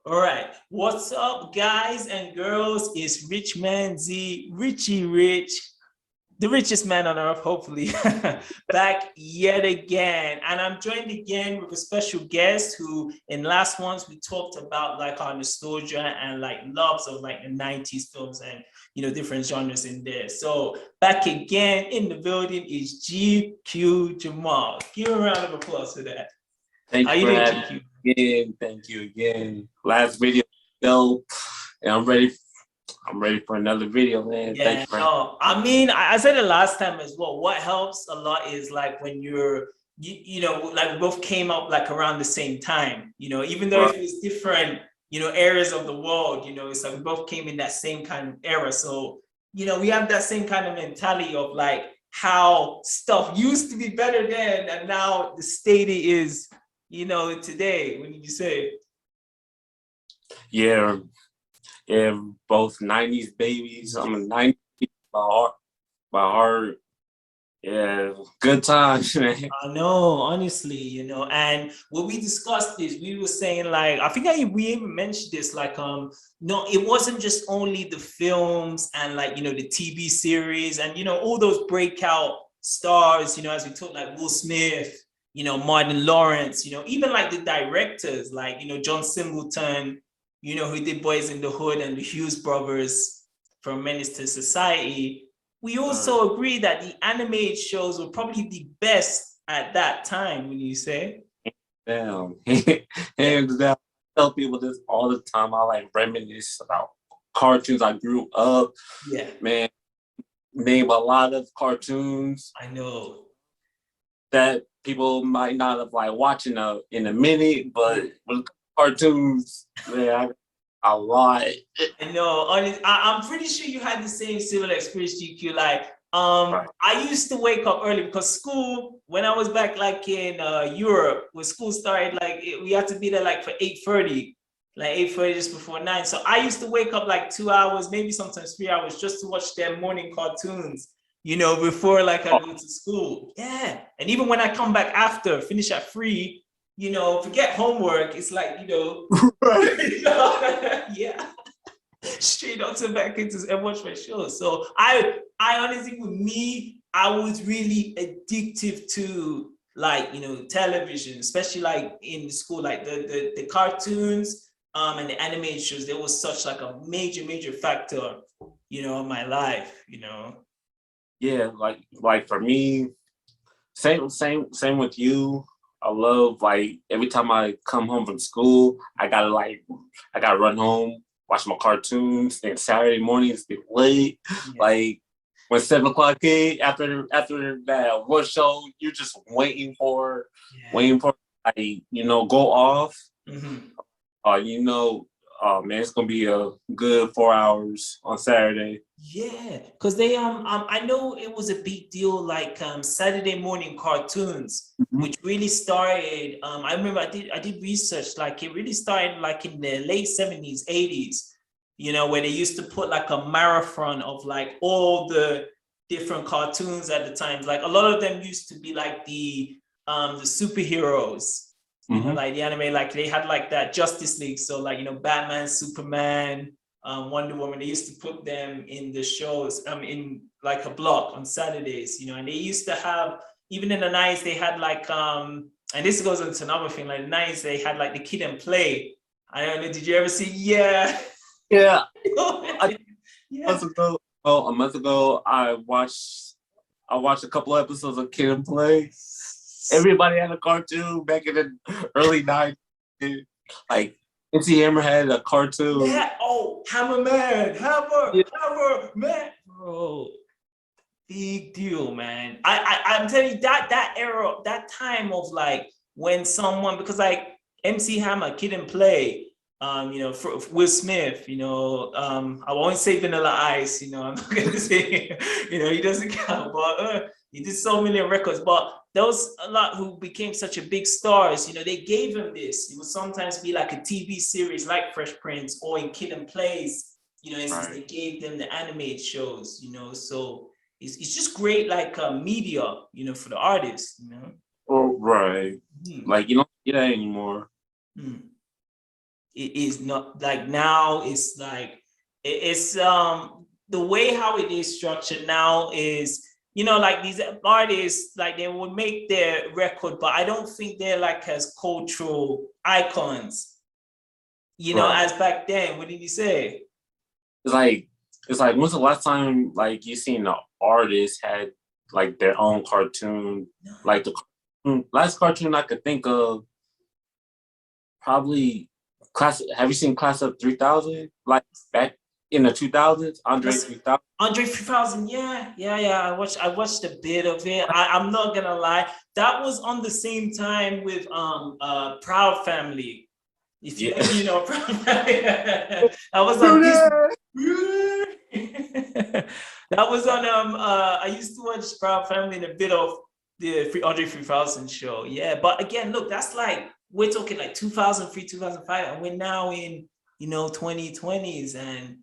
All right. What's up, guys and girls? It's RichManZ, Richie Rich, the richest man on earth, hopefully, back yet again. And I'm joined again with a special guest who, in last ones, we talked about like our nostalgia and like loves of like the 90s films and, different genres in there. So back again in the building is GQ Jamal. Give a round of applause for that. Thank How you you for doing, having GQ? me again. Thank you again. Last video, dope, and I'm ready. I'm ready for another video, man. Thank Yeah, you for having no, I mean, I said it last time as well. What helps a lot is like when like we both came up like around the same time, even though me. if it was different, areas of the world, it's like we both came in that same kind of era. So, we have that same kind of mentality of like how stuff used to be better then and now the state it is, today. When did you say? Yeah, yeah, both '90s babies. I'm a '90s by heart. Yeah, good times, man. I know, honestly, and when we discussed this, we were saying like, I think we even mentioned this, like, no, it wasn't just only the films and like, the TV series and, all those breakout stars, as we talked, like Will Smith, Martin Lawrence, even like the directors, like, John Singleton, who did Boys in the Hood and the Hughes brothers from Menace to Society. We also agree that the animated shows were probably the best at that time, when you say. Damn, hands down. I tell people this all the time. I like reminisce about cartoons I grew up. Yeah, Man, name a lot of cartoons I know. that people might not have like watching in a minute, but with cartoons, man, a lot. I know. I'm pretty sure you had the same similar experience, GQ. Like, Right. I used to wake up early because school, when I was back like in Europe, when school started, like we had to be there like for 8:30, like 8:30 just before 9. So I used to wake up like 2 hours, maybe sometimes 3 hours, just to watch their morning cartoons, before like I Oh, go to school. Yeah. And even when I come back after, finish at 3, forget homework. It's like, right. yeah, straight up to back into and watch my show. So I honestly, with me, I was really addictive to like television, especially like in school, like the cartoons and the animated shows. There was such like a major factor, in my life. Yeah, like for me, same with you. I love like every time I come home from school, I gotta run home, watch my cartoons, and Saturday mornings be late. Yeah. Like when 7 o'clock came after that one show, you're just Yeah. waiting for like go off. Mm-hmm. You know, oh man, it's gonna be a good 4 hours on Saturday. Yeah, because they I know it was a big deal like Saturday morning cartoons, Mhm. which really started. I remember I did research, like it really started like in the late 70s, 80s, where they used to put like a marathon of like all the different cartoons at the times. Like a lot of them used to be like the superheroes, Mhm. like the anime, like they had like that Justice League. So like, Batman, Superman, Wonder Woman, they used to put them in the shows, in like a block on Saturdays, and they used to have, even in the nights, they had like, and this goes into another thing, like the nights they had like the Kid and Play. I don't know, did you ever see? Yeah. Yeah, a Yeah. month ago. Oh, a month ago, I watched a couple episodes of Kid and Play. Everybody had a cartoon back in the early '90s. Like NC Hammer had a cartoon. Yeah. Oh, Hammerman, Yeah, Hammer Man, bro. Big deal, man. I'm telling you that era, that time of like when someone, because like MC Hammer, Kid and Play, for Will Smith, I won't say Vanilla Ice, I'm not gonna say, he doesn't count, but he did so many records. But there was a lot who became such a big stars. They gave him this. It would sometimes be like a TV series like Fresh Prince or in Kid and Plays. Since right. they gave them the animated shows. So it's just great like media, for the artist. Oh, right. Hmm. Like you don't see that anymore. Hmm. it is not like now. It's like it's the way how it is structured now is, you know, like these artists, like they will make their record, but I don't think they're like as cultural icons, you know, Right. as back then. What did you say? It's like when's the last time like you seen an artist had like their own cartoon? Like the last cartoon I could think of, probably class. Have you seen Class of 3000? Like back in the 2000s, Andre 3000. Andre 3000, yeah. I watched a bit of it. I'm not gonna lie, that was on the same time with Proud Family. If you, Yeah. you know, Proud Family. That was on Disney. That was on I used to watch Proud Family and a bit of the Andre 3000 show. Yeah, but again, look, that's like we're talking like 2003, 2005, and we're now in, you know, 2020s. And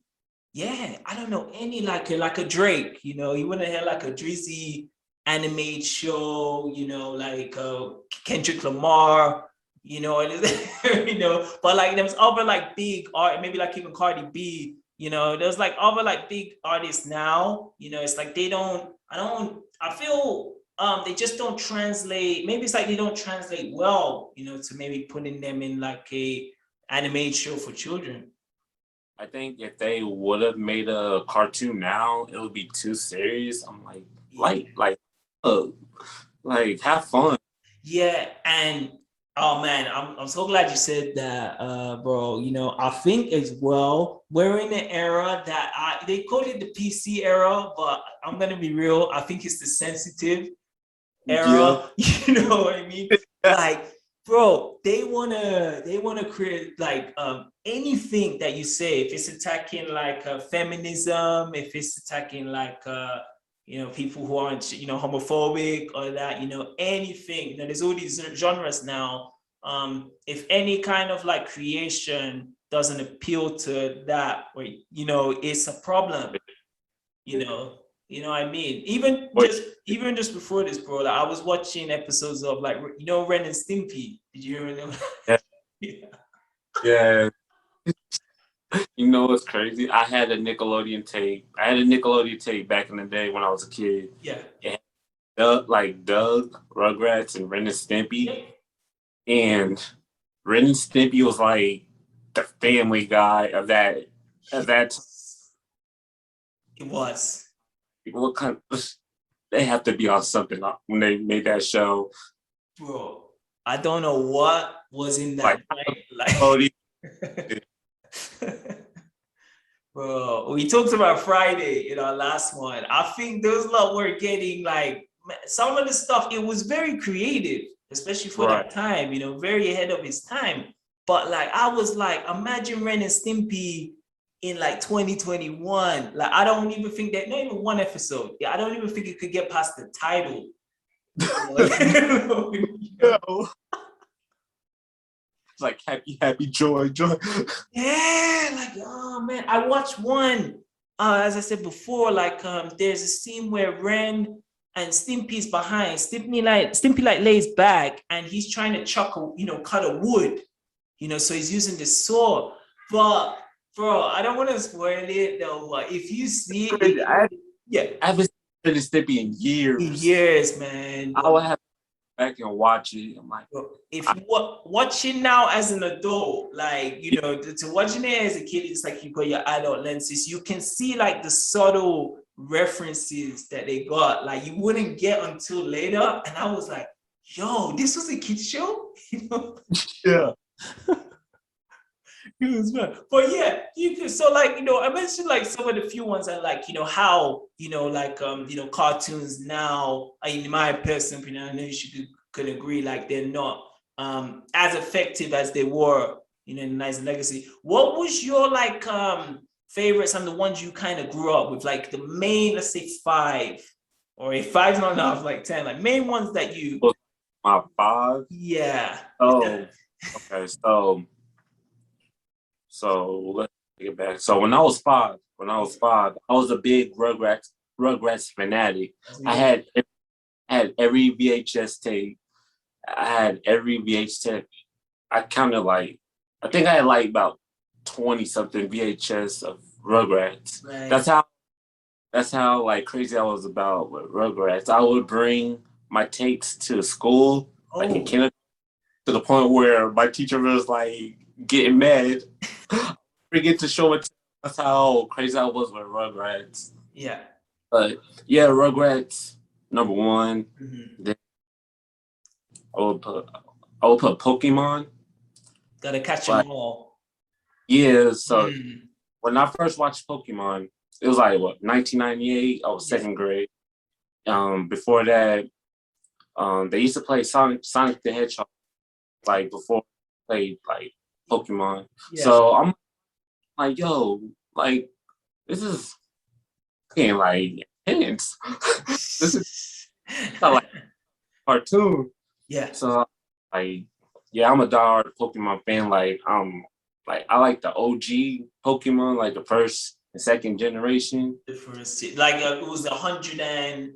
yeah, I don't know any like a Drake, you know, you wouldn't hear like a Drizzy animated show, you know, like Kendrick Lamar, you know, you know, but like there's other like big art, maybe like even Cardi B, you know, there's like other like big artists now, you know, it's like I feel they just don't translate. Maybe it's like they don't translate well, you know, to maybe putting them in like a animated show for children. I think if they would have made a cartoon now, it would be too serious. I'm uh, like have fun. Yeah, and oh man, I'm so glad you said that, bro. You know, I think as well, we're in an era that they call it the PC era, but I'm gonna be real. I think it's the sensitive Yeah. era. You know what I mean? Like, bro, they wanna create like anything that you say. If it's attacking like feminism, if it's attacking like you know, people who aren't, you know, homophobic or that, you know, anything. You know, there's all these genres now. If any kind of like creation doesn't appeal to that, or you know, it's a problem. You know, you know what I mean? Even just before this, bro, like I was watching episodes of like, you know, Ren and Stimpy. Did you ever know? Yeah. Yeah. Yeah. You know what's crazy? I had a Nickelodeon tape. I had a Nickelodeon tape back in the day when I was a kid. Yeah. It had Doug, Rugrats, and Ren and Stimpy. And Ren and Stimpy was like the family guy of that. Of that. It was. What kind of, they have to be on something when they made that show. Bro, I don't know what was in that. Like bro, we talked about Friday in our last one. I think those lot were getting like some of the stuff. It was very creative, especially for that time. You know, very ahead of its time. But like, I was like, imagine Ren and Stimpy in like 2021. Like, I don't even think that, not even one episode. Yeah, I don't even think it could get past the title. No. It's like happy, joy. Yeah, like, oh man, I watched one. As I said before, like there's a scene where Ren and Stimpy's behind. Stimpy like lays back and he's trying to cut a wood. You know, so he's using the saw. But bro, I don't want to spoil it though. But if you see it, I haven't seen Stimpy in years. In years, man. I would have back and watch it. I'm like, if you watch it now as an adult, like, you know, to watching it as a kid, it's like you got your adult lenses. You can see like the subtle references that they got, like you wouldn't get until later. And I was like, yo, this was a kid's show? You know? Yeah. It was fun. But yeah, you can, so like, you know, I mentioned like some of the few ones and like, you know, how, you know, like you know, cartoons now, in my personal opinion, I know you could agree, like they're not as effective as they were, you know, in Nice Legacy. What was your like favorites and the ones you kind of grew up with, like the main, let's say 5, or if 5's not enough, like 10, like main ones that you. My 5? Yeah. Oh, okay. So let's take it back. So when I was five, I was a big Rugrats fanatic. I had every VHS tape. I had every VHS tape. I counted like I think I had like about 20 something VHS of Rugrats. Right. That's how like crazy I was about with Rugrats. I would bring my tapes to school, like in kindergarten, to the point where my teacher was like getting mad. Forget to show it. That's how crazy I was with Rugrats. Yeah. But yeah, Rugrats #1. Then I would put Pokemon. Gotta catch them all. Yeah, so when I first watched Pokemon, it was like what 1998. I was second grade. Before that, they used to play Sonic the Hedgehog, like before they played like Pokemon. Yeah. So I'm like, yo, like this is getting like intense. This is not like a cartoon. Yeah. So like, yeah, I'm a diehard Pokemon fan. Like I like the OG Pokemon, like the first and second generation. The first, like it was 100 and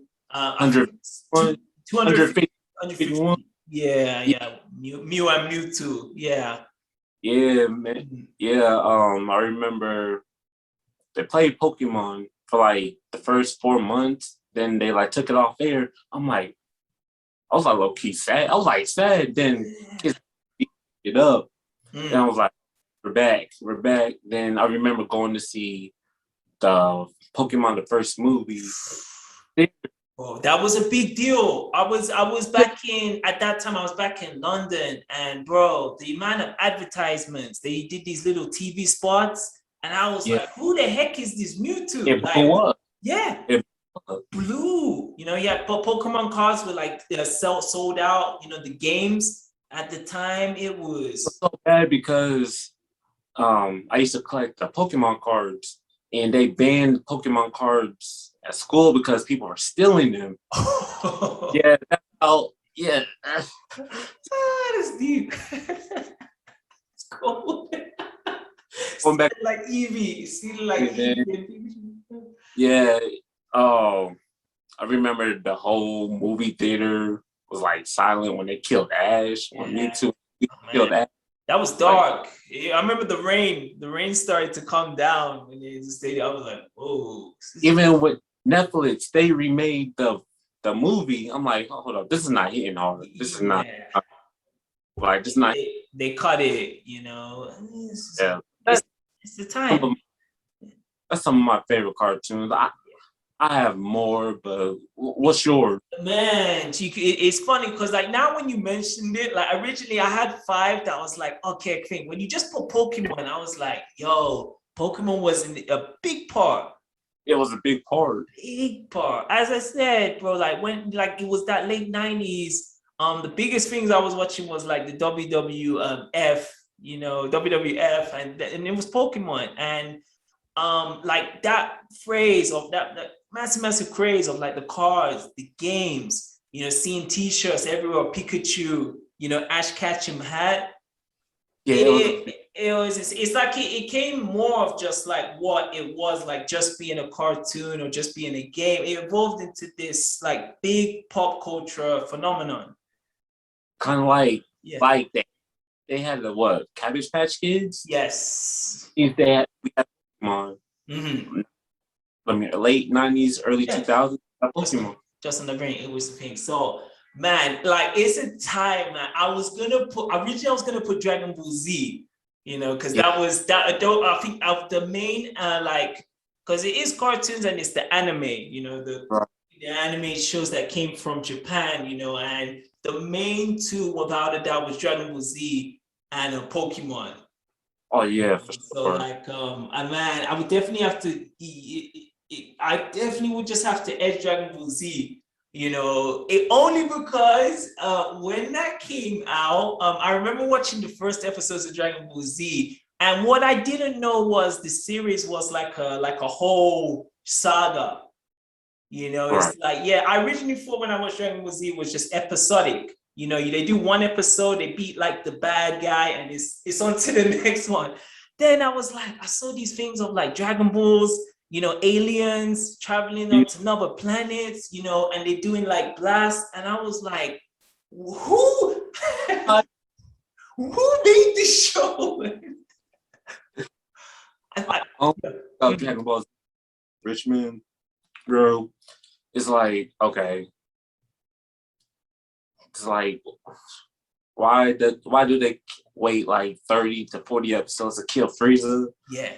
251. Yeah. Mew and Mewtwo. Yeah. Yeah, man. Yeah. I remember they played Pokemon for like the first 4 months. Then they like took it off air. I was like low key sad. I was like sad. Then kids beat it up. Then I was like, we're back. Then I remember going to see the Pokemon the first movie. Oh, that was a big deal. I was back at that time I was back in London, and bro, the amount of advertisements, they did these little TV spots, and I was like, who the heck is this Mewtwo? It blew up. Yeah. It blew. You know, yeah, Pokemon cards were like sold out, you know, the games at the time. It was so bad because I used to collect the Pokemon cards, and they banned Pokemon cards at school because people are stealing them. Yeah, that's how. Yeah, that's deep. It's cool. Going back like Eevee, still like Eevee. Yeah. Oh, I remember the whole movie theater was like silent when they killed Ash. When Mewtwo killed Ash. That was dark. Like, I remember the rain. The rain started to come down when they stayed. I was like, whoa. Even with Netflix, they remade the movie. I'm like, oh, hold up, this is not hitting hard. This is not like this. Not. They cut it. You know. It's the time. That's some of my favorite cartoons. I have more, but what's yours? Man, it's funny because like now when you mentioned it, like originally I had 5 that was like, okay, thing. When you just put Pokemon, I was like, yo, Pokemon was a big part. It was a big part. Big part. As I said, bro, like when like it was that late 90s. The biggest things I was watching was like the WWF, you know, WWF, and it was Pokemon. And like that phrase of that massive craze of like the cards, the games, you know, seeing t-shirts everywhere, Pikachu, you know, Ash Ketchum hat. Yeah, it's like it came more of just like what it was, like just being a cartoon or just being a game. It evolved into this like big pop culture phenomenon. Kind of like they had the what, Cabbage Patch Kids? Yes. We had Pokemon. I mean, late 90s, early 2000s. Pokemon. Just on the brain, it was the thing. So, man, like it's a time, man. Originally I was gonna put Dragon Ball Z, you know, because that was that. I think of the main like, because it is cartoons and it's the anime, you know, the anime shows that came from Japan, you know, and the main two, without a doubt, was Dragon Ball Z and Pokemon. Oh yeah, for sure. So like, man, I would definitely have to. I definitely would just have to edge Dragon Ball Z, you know, only because when that came out, I remember watching the first episodes of Dragon Ball Z, and what I didn't know was the series was like a whole saga. You know, it's like, yeah, I originally thought when I watched Dragon Ball Z it was just episodic. You know, they do one episode, they beat like the bad guy, and it's on to the next one. Then I was like, I saw these things of like Dragon Balls, you know, aliens traveling up to other planets, you know, and they're doing like blasts. And I was like, who made this show? Oh, Mhm. Dragon Ball Z, RichManZ, bro. It's like, okay, it's like, why do they wait like 30 to 40 episodes to kill Frieza? Yeah,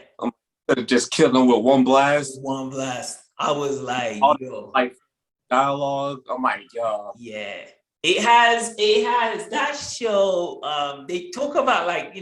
Could have just killed him with one blast. one blast. I was like, All yo, like dialogue. I'm like, yo. yeah. It has that show. They talk about like,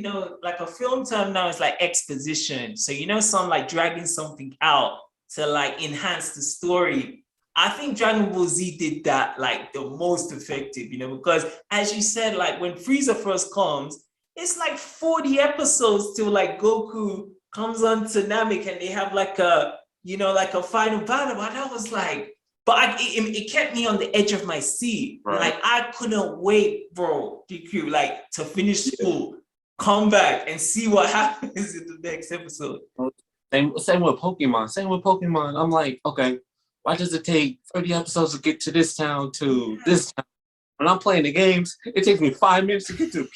like a film term now is like exposition. So some like dragging something out to like enhance the story. I think Dragon Ball Z did that like the most effective, because as you said, like when Frieza first comes, it's like 40 episodes till like Goku comes on to Namek and they have like like a final battle. And I was like, but it kept me on the edge of my seat. Right. Like I couldn't wait, bro, DQ, like to finish Yeah. school, come back and see what happens in the next episode. Same with Pokemon. Same with Pokemon. I'm like, okay, why does it take 30 episodes to get to this town to this town? When I'm playing the games, it takes me 5 minutes to get to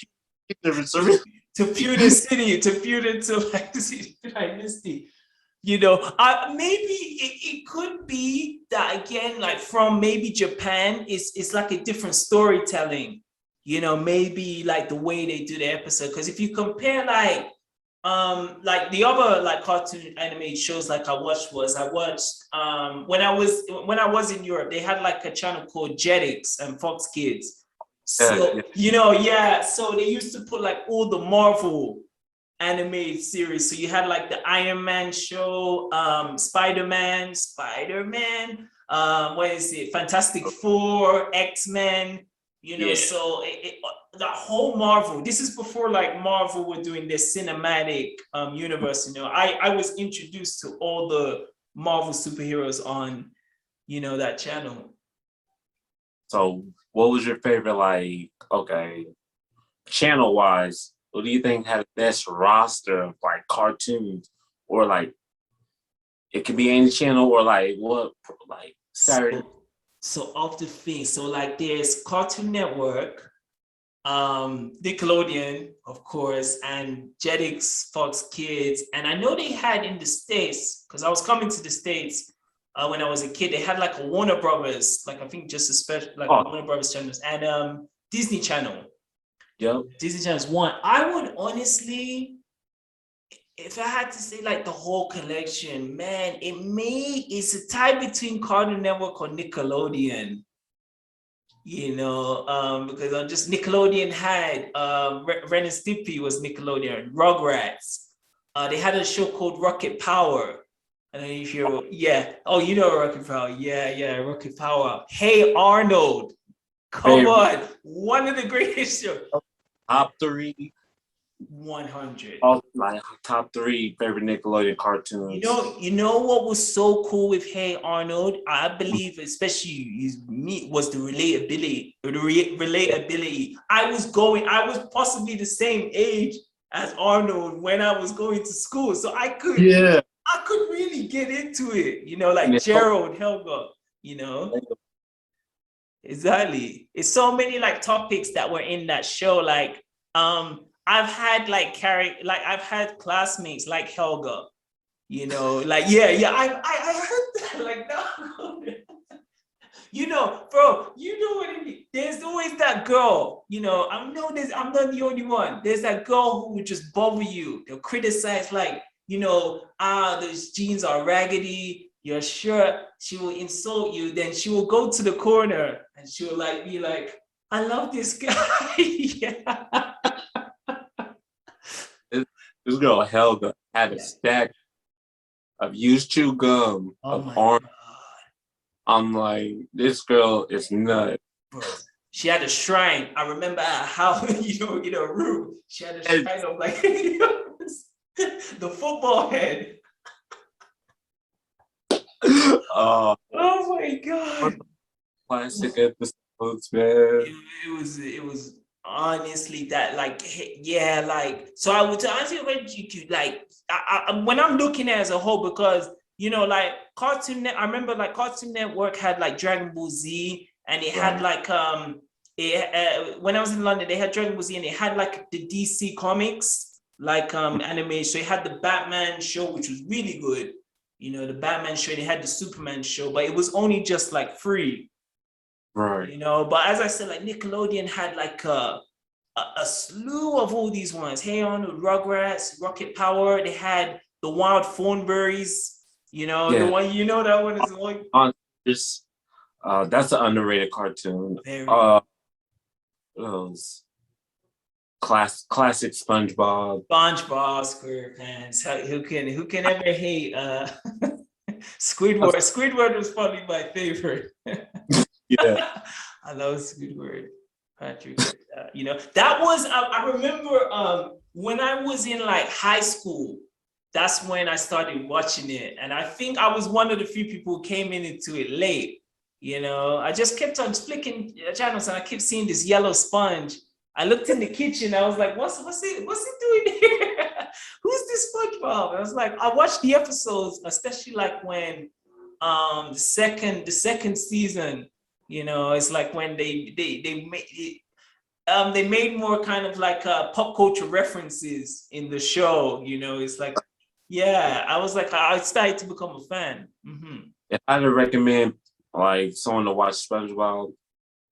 To Pewter City, to Pewter to like Misty. Maybe it could be that again, like from maybe Japan, it's like a different storytelling. Maybe like the way they do the episode. Because if you compare like the other like cartoon animated shows like I watched when I was in Europe, they had like a channel called Jetix and Fox Kids. So so they used to put like all the Marvel animated series. So you had like the Iron Man show, Spider-Man, what is it? Fantastic Four, X-Men, so the whole Marvel. This is before like Marvel were doing their cinematic universe. I was introduced to all the Marvel superheroes on, that channel. So what was your favorite, like, okay, channel wise, what do you think had the best roster of like cartoons, or like it could be any channel, or like what, like Saturday? So of the things, so like there's Cartoon Network, Nickelodeon, of course, and Jetix, Fox Kids, and I know they had in the States, because I was coming to the States when I was a kid. They had like a Warner Brothers, like I think just a special, like a Warner Brothers channels, and Disney Channel. Yep. Disney Channel's one. I would honestly, if I had to say like the whole collection, man, it's a tie between Cartoon Network or Nickelodeon. Because on just Nickelodeon had Ren and Stimpy was Nickelodeon, Rugrats. They had a show called Rocket Power. I don't know if you're, yeah. Oh, you know Rocket Power. Yeah, Rocket Power. Hey Arnold. Come on. One of the greatest shows. Top 3. 100. My top 3 favorite Nickelodeon cartoons. You know what was so cool with Hey Arnold? I believe, especially me, was the relatability. I was possibly the same age as Arnold when I was going to school, so I could really get into it. Like Gerald, Helga. Exactly. It's so many like topics that were in that show. Like, I've had I've had classmates like Helga, like I heard that like no, bro, what it is. There's always that girl, I know this, I'm not the only one. There's that girl who would just bother you. They'll criticize like, those jeans are raggedy, your shirt. She will insult you. Then she will go to the corner and she will like be like, I love this guy. Yeah. This girl Helga had a stack of used chew gum of orange. I'm like, this girl is nuts. Bro, she had a shrine. I remember how in a room she had a shrine of like the football head. Oh my god! Classic episodes, man. It was honestly that like so I would answer your question like when I'm looking at it as a whole, because like I remember like Cartoon Network had like Dragon Ball Z, and it had like when I was in London they had Dragon Ball Z, and it had like the DC comics. like anime. So it had the Batman show, which was really good. You know, the Batman show, and it had the Superman show, but it was only just like free. Right. You know, but as I said, like Nickelodeon had like a slew of all these ones. Hey Arnold, Rugrats, Rocket Power. They had the Wild Thornberries. You know, the one, you know, that one is like just that's an underrated cartoon. very those classic SpongeBob. SpongeBob SquarePants. Who can ever hate Squidward? Squidward was probably my favorite. Yeah. I love Squidward. Patrick. You know, that was I remember when I was in like high school, that's when I started watching it. And I think I was one of the few people who came into it late. You know, I just kept on flicking channels and I kept seeing this yellow sponge. I looked in the kitchen. I was like, what's it doing here? Who's this SpongeBob? I was like, I watched the episodes, especially like when the second season, you know, it's like when they made it, they made more kind of like pop culture references in the show. You know, it's like, yeah, I was like, I started to become a fan. Mm-hmm. If I had to recommend like someone to watch SpongeBob,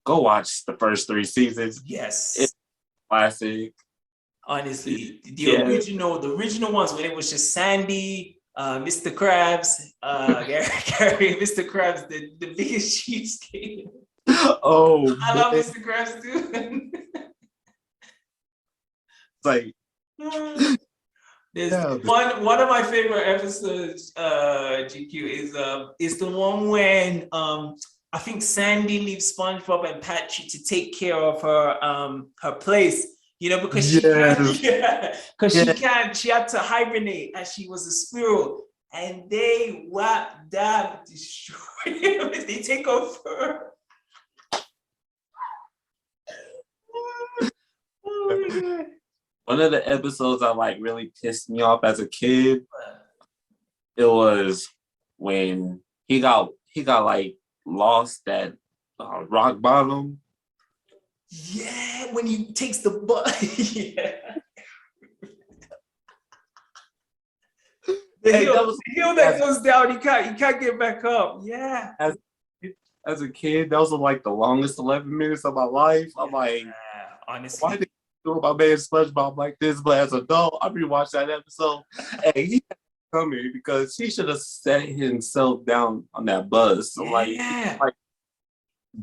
go watch the first 3 seasons. Yes, it's classic. Honestly, the original ones when it was just Sandy, Mr. Krabs, Gary, Mr. Krabs, the biggest cheapskate. Oh, I love Mr. Krabs too. Like, there's one of my favorite episodes, GQ, is the one when I think Sandy leaves SpongeBob and Patrick to take care of her place. You know, because she had to hibernate as she was a squirrel, and they destroy him. They take over. Oh my God. One of the episodes that like really pissed me off as a kid, it was when he got like lost at rock bottom. Yeah, when he takes the butt. Yeah. The hill that goes down, he can't get back up. Yeah. As a kid, that was like the longest 11 minutes of my life. I'm like, honestly, why did you do my man SpongeBob like this? But as an adult, I rewatched that episode, and he coming because he should have set himself down on that bus. So like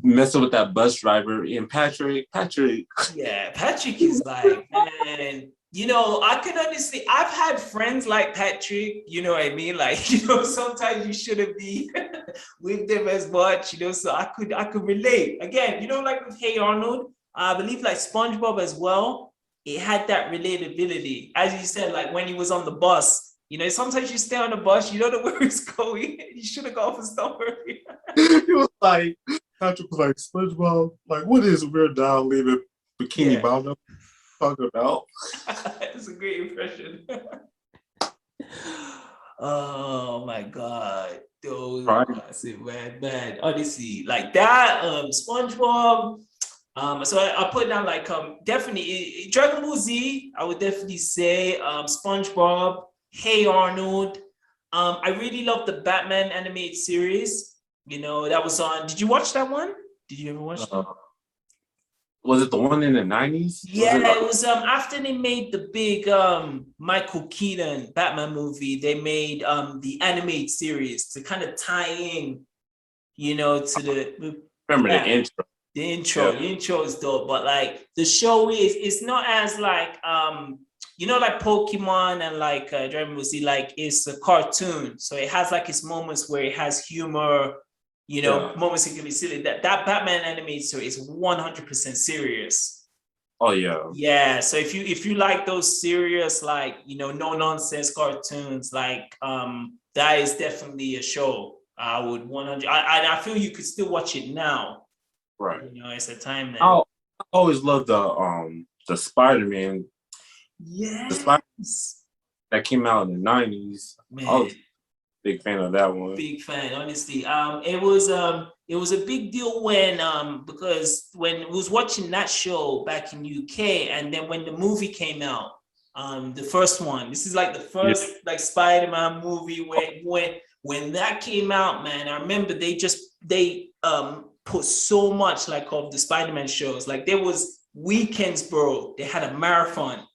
messing with that bus driver and Patrick. Yeah, Patrick is like, man, you know, I can honestly, I've had friends like Patrick, you know what I mean? Like, you know, sometimes you shouldn't be with them as much, you know, so I could relate. Again, you know, like with Hey Arnold, I believe like SpongeBob as well, it had that relatability. As you said, like when he was on the bus, you know, sometimes you stay on the bus, you don't know where it's going. You should have gone for somewhere. He was like, Patrick was like, SpongeBob, like, what is Weird Al leaving Bikini Bottom talking about? That's a great impression. Oh my God. Those classic, man. Honestly, like that, SpongeBob. So I put down like definitely Dragon Ball Z, I would definitely say SpongeBob, Hey Arnold. I really love the Batman animated series. You know, that was on. Did you watch that one? Did you ever watch that? Was it the one in the 90s? Yeah, it was after they made the big Michael Keaton Batman movie, they made the animated series to kind of tie in, you know, to the the intro. The intro is dope, but like the show it's not as like you know, like Pokemon and like Dragon Ball Z, like it's a cartoon, so it has like its moments where it has humor, you know, moments it can be silly. That Batman animated series is 100% serious. Oh yeah. Yeah. So if you like those serious, like, you know, no nonsense cartoons, like that is definitely a show. I would 100. I feel you could still watch it now. Right. You know, it's a time now. I always loved the Spider-Man. Yes. The Spider-Man that came out in the 90s. Man. I was a big fan of that one. Big fan, honestly. It was a big deal when because when I was watching that show back in UK, and then when the movie came out, The first one. This is like the first like Spider-Man movie when that came out, man. I remember they put so much like of the Spider-Man shows. Like there was weekends, bro. They had a marathon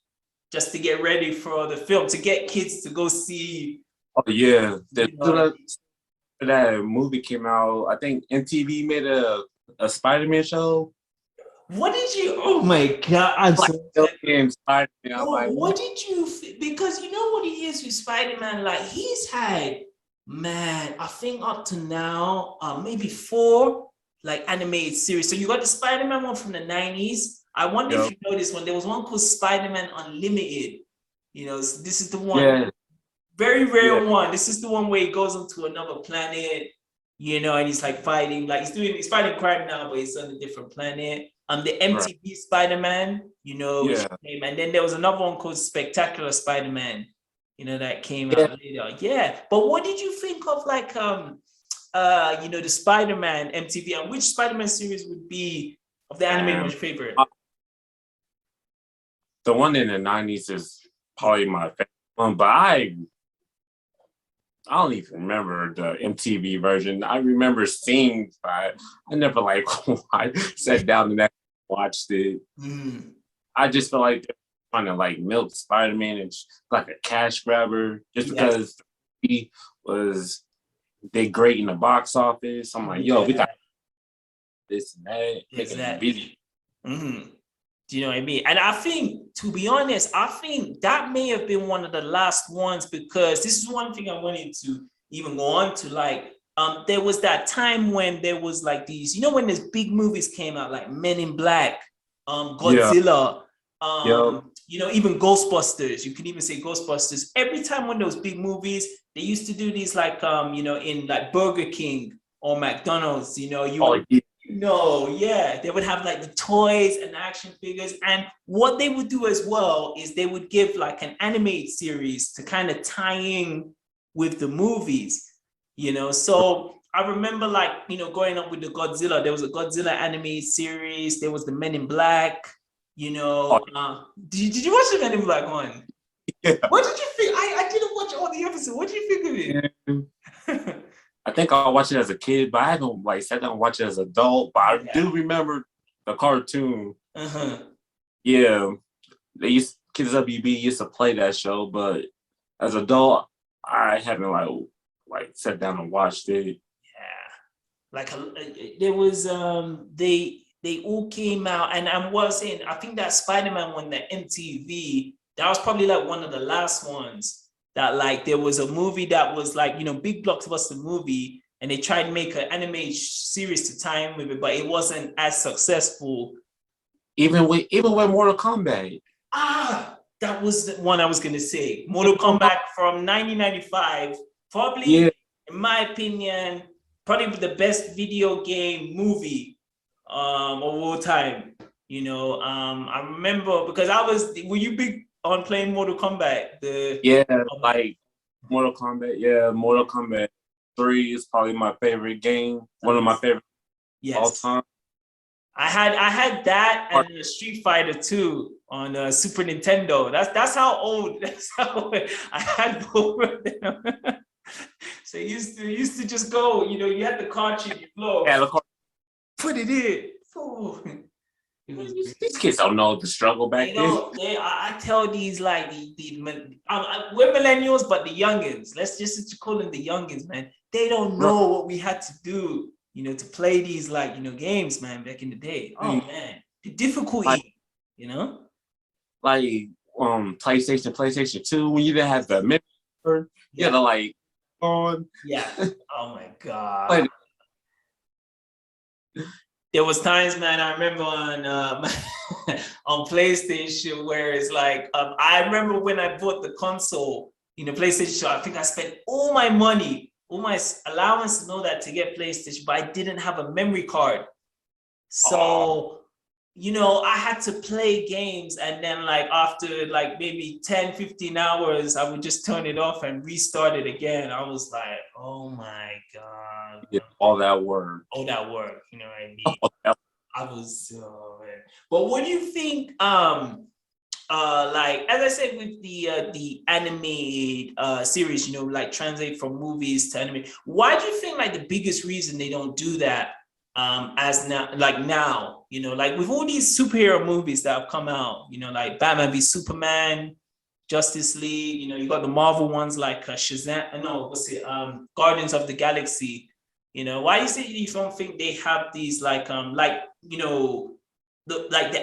just to get ready for the film, to get kids to go see. Oh yeah, You that movie came out. I think MTV made a Spider-Man show. what did you? Oh my god! I'm so Spider-Man. I'm like, what did you? Because you know what it is with Spider-Man. Like he's had, man, I think up to now, maybe 4 like animated series. So you got the Spider-Man one from the 90s. I wonder if you know this one. There was one called Spider-Man Unlimited. You know, so this is the one. Yeah. Very rare one. This is the one where he goes onto another planet, you know, and he's like fighting, like he's fighting crime now, but he's on a different planet. The MTV Spider-Man, you know, which came, and then there was another one called Spectacular Spider-Man, you know, that came out later. Yeah. But what did you think of like you know, the Spider-Man MTV, and which Spider-Man series would be of the animated your favorite? The one in the 90s is probably my favorite one, but I don't even remember the MTV version. I remember seeing, but I never like I sat down and watched it. I just feel like they're trying to like milk Spider-Man and like a cash grabber just because he was did great in the box office. I'm like, yo, we got this and that. Exactly. Do you know what I mean? And I think, to be honest, I think that may have been one of the last ones, because this is one thing I wanted to even go on to. Like, there was that time when there was like these, you know, when these big movies came out, like Men in Black, Godzilla, you know, even Ghostbusters. You can even say Ghostbusters. Every time when those big movies, they used to do these like, you know, in like Burger King or McDonald's, you know, they would have like the toys and action figures. And what they would do as well is they would give like an animated series to kind of tie in with the movies, you know. So I remember, like, you know, growing up with the Godzilla, there was a Godzilla animated series. There was the Men in Black, you know. Did you watch the Men in Black one? Yeah. What did you think? I didn't watch all the episodes. What did you think of it? I think I watched it as a kid, but I haven't like sat down and watched it as an adult. But I do remember the cartoon. Yeah, Kids WB used to play that show, but as an adult, I haven't like sat down and watched it. Yeah, like there was they all came out, and I was in. I think that Spider-Man one, the MTV, that was probably like one of the last ones. That like there was a movie that was like, you know, big blockbuster movie, and they tried to make an animated series to tie in with it, but it wasn't as successful. Even with Mortal Kombat. That was the one I was gonna say. Mortal Kombat from 1995, probably, in my opinion, probably the best video game movie of all time. You know, I remember because were you big on playing Mortal Kombat? Like Mortal Kombat. Yeah, Mortal Kombat 3 is probably my favorite game. One of my favorite all time. I had that and Street Fighter 2 on Super Nintendo. That's how old. That's how I had both of them. So you used to just go. You know, you had the cartridge, you blow. Yeah, put it in. Oh. These kids don't know the struggle back then. I tell these like we're millennials, but the youngins. Let's just call them the youngins, man. They don't know what we had to do, you know, to play these like, you know, games, man, back in the day. Oh man, the difficulty, you know, like PlayStation 2 when you didn't have the memory, you had to like on. Yeah. Oh my god. There was times, man, I remember on on PlayStation where it's like, I remember when I bought the console, you know, PlayStation, I think I spent all my money, all my allowance to know that to get PlayStation, but I didn't have a memory card. So, you know, I had to play games, and then like after like maybe 10, 15 hours, I would just turn it off and restart it again. I was like, oh my God. Yeah, all that work. You know what I mean? I was, man. But what do you think, like as I said with the animated series, like translate from movies to anime. Why do you think like the biggest reason they don't do that as now, like with all these superhero movies that have come out, like Batman v Superman, Justice League, you got the Marvel ones like Shazam, no, what's it, Guardians of the Galaxy. Why is it you don't think they have these the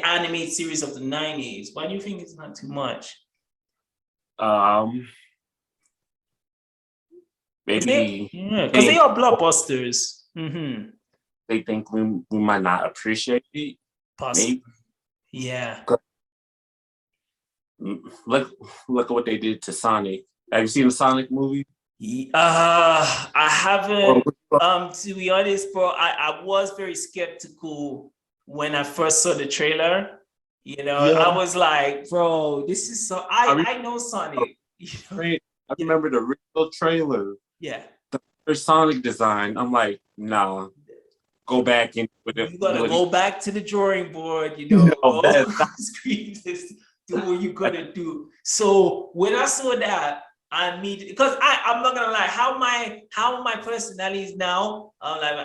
animated series of the 90s? Why do you think it's not too much? Maybe because they are blockbusters. Mm-hmm. They think we might not appreciate it. Possibly. Yeah. Look at what they did to Sonic. Have you seen the Sonic movie? I haven't. To be honest, bro, I was very skeptical when I first saw the trailer. I was like, bro, this is so. I know Sonic. I remember the original trailer. Yeah. The first Sonic design. I'm like, nah. Go back and you gotta go back to the drawing board. Screen this. Do what you gotta do. So when I saw that, I immediately, because I'm not gonna lie, how my personality is now,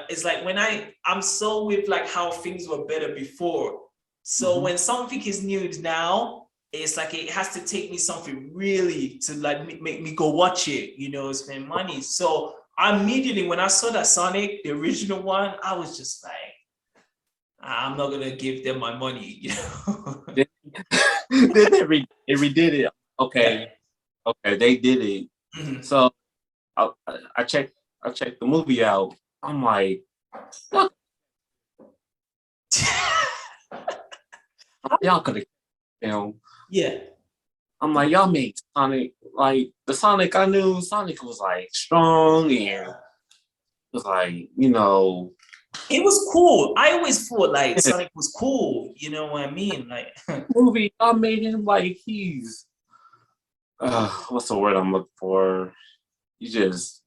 it's like when I'm so with like how things were better before. So when something is new now, it's like it has to take me something really to like make me go watch it, spend money. So immediately when I saw that Sonic, the original one, I was just like, I'm not gonna give them my money, They redid it. Okay, they did it. Mm-hmm. So I checked the movie out. I'm like, what? Y'all could have, Yeah. I'm like, y'all made Sonic like the Sonic I knew. Sonic was like strong and was like, it was cool. I always thought like Sonic was cool. You know what I mean? Like movie, I made him like he's what's the word I'm looking for? He just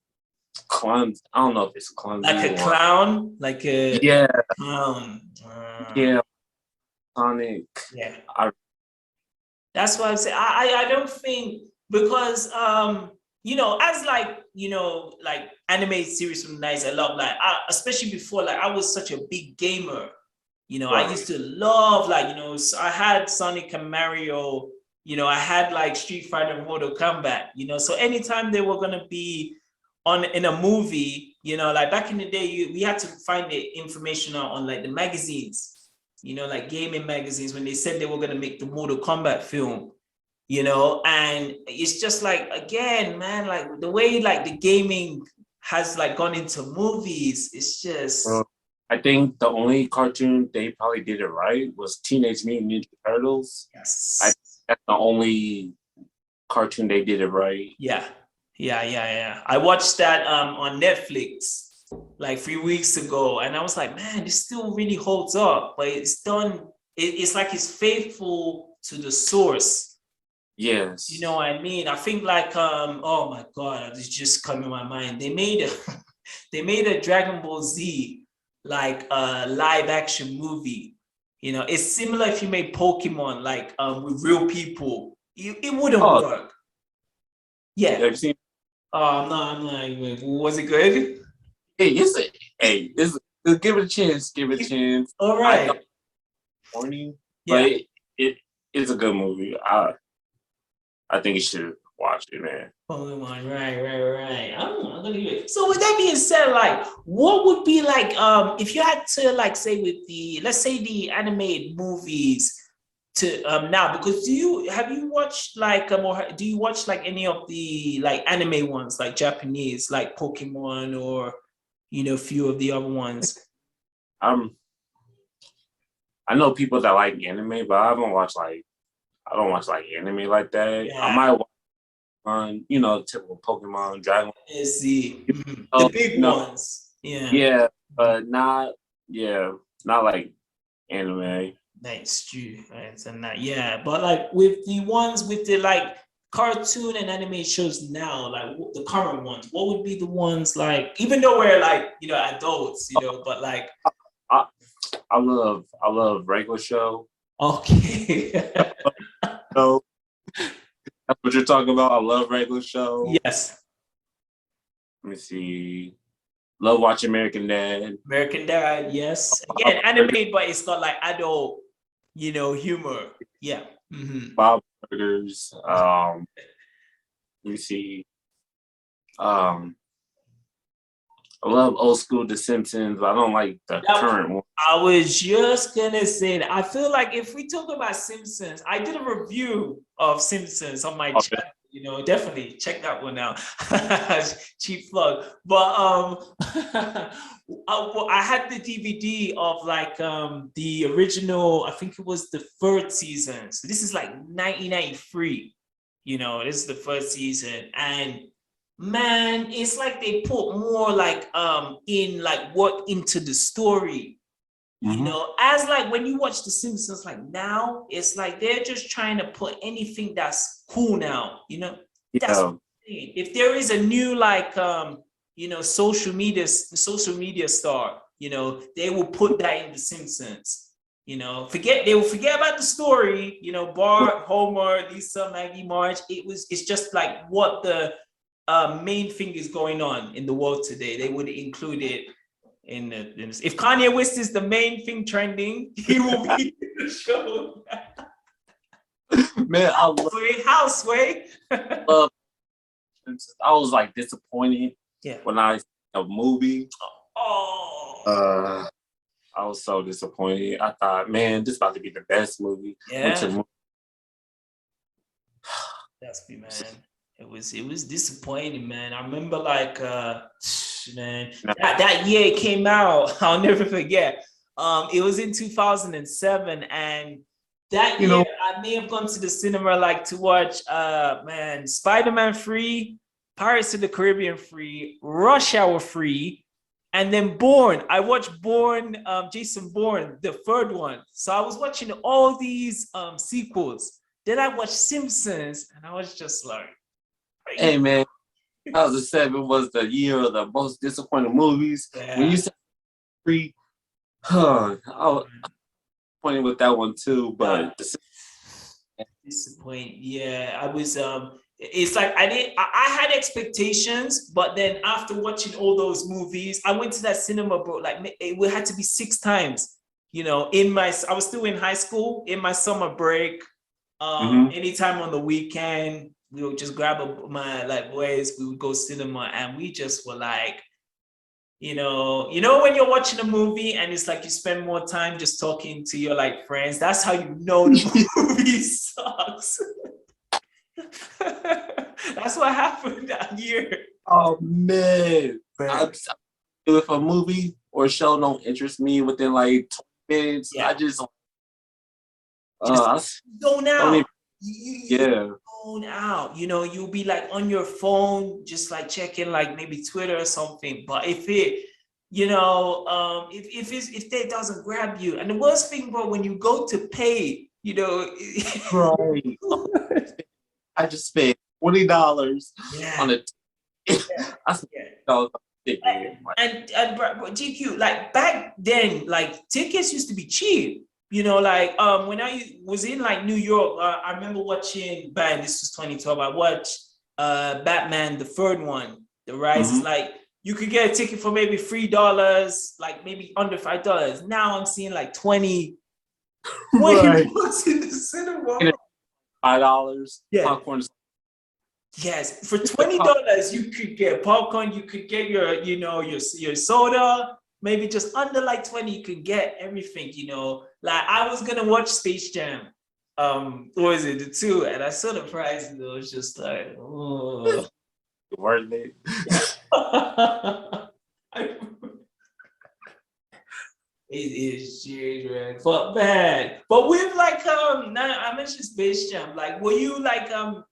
clumsy. I don't know if it's clumsy. Like a clown? Like a clown. Yeah. Sonic. Yeah. That's why I'm saying I don't think, because as like animated series from the 90s, I love especially before, like I was such a big gamer. Right. I used to love I had Sonic and Mario, I had like Street Fighter and Mortal Kombat, so anytime they were gonna be in a movie, like back in the day, we had to find the information on like the magazines, like gaming magazines, when they said they were going to make the Mortal Kombat film, and it's just like, again, man, like the way like the gaming has like gone into movies, it's just... I think the only cartoon they probably did it right was Teenage Mutant Ninja Turtles. Yes. That's the only cartoon they did it right. Yeah. I watched that on Netflix like 3 weeks ago, and I was like, man, this still really holds up, but it's done. It's like it's faithful to the source. Yes. You know what I mean? I think like oh my god, it's just coming to my mind. They made a Dragon Ball Z like live action movie. It's similar if you made Pokemon like with real people. It wouldn't work. Yeah. Have you seen? Oh no, I'm not. Was it good? Hey, give it a chance. Give it a chance. All right. Morning, but it's a good movie. I think you should watch it, man. Pokemon, right. I'm gonna do it. So with that being said, like, what would be like if you had to like say with let's say the animated movies to now, because have you watched like or do you watch like any of the like anime ones, like Japanese, like Pokemon, or a few of the other ones? I know people that like anime, but I don't watch anime like that. Yeah. I might watch on typical Pokemon, Dragon. The big ones. Yeah, but not like anime. That's true. Right? And that, but like with the ones with the like cartoon and anime shows now, like the current ones, what would be the ones like? Even though we're like adults, but like I love regular show. Okay. So that's what you're talking about. I love regular show. Yes. Let me see. Love watching American Dad. American Dad, yes. Again, animated, but it's got like adult, humor. Yeah. Mm-hmm. Bob Burgers. Let me see. I love old school The Simpsons, but I don't like the current one. I was just gonna say that. I feel like if we talk about Simpsons, I did a review of Simpsons on my channel. Definitely check that one out. Cheap plug. But I had the DVD of like the original, I think it was the third season. So this is like 1993. This is the first season. And man, it's like they put more like in like work into the story. As like when you watch The Simpsons, like now it's like they're just trying to put anything that's cool now. That's if there is a new like social media star, they will put that in The Simpsons. They will forget about the story. Bart, Homer, Lisa, Maggie, Marge. It's just like what the main thing is going on in the world today. They would include it in if Kanye West is the main thing trending, he will be in the show. Man, I Houseway. I was like disappointed when I saw a movie. I was so disappointed. I thought, man, this is about to be the best movie. Yeah. That's me, man. It was disappointing, man. I remember like man, that year it came out, I'll never forget. It was in 2007, and that year I may have gone to the cinema like to watch Spider-Man 3, Pirates of the Caribbean 3, Rush Hour 3, and then Bourne. I watched Bourne, Jason Bourne, the third one. So I was watching all these sequels. Then I watched Simpsons, and I was just like, hey man, 2007 was the year of the most disappointing movies. Yeah. When you said 3, I was disappointed with that one too. But disappointed. Yeah, I was. It's like I had expectations, but then after watching all those movies, I went to that cinema, bro. Like it had to be 6 times. I was still in high school, in my summer break. Anytime on the weekend, we would just grab my like boys, we would go cinema, and we just were like, when you're watching a movie and it's like you spend more time just talking to your like friends, that's how you know the movie sucks. That's what happened that year. Oh man. If a movie or show don't interest me within like 20 minutes, I just zone out. Zone out. You'll be like on your phone, just like checking like maybe Twitter or something. But if it, if that doesn't grab you, and the worst thing, bro, when you go to pay, right. I just spent $20 on a and bro, GQ, like back then, like tickets used to be cheap. When I was in like New York, I remember watching, this was 2012, I watched Batman, the third one, The Rise. Is like, you could get a ticket for maybe $3, like maybe under $5. Now I'm seeing like 20 bucks in the cinema. $5. Yeah. Popcorn. Yes, for $20, you could get popcorn, you could get your soda. Maybe just under like 20, you could get everything, Like I was gonna watch Space Jam, what was it, the 2, and I saw the price and it was just like, oh. Worth it. It is serious, man. But man, but with like now I mentioned Space Jam. Like, were you big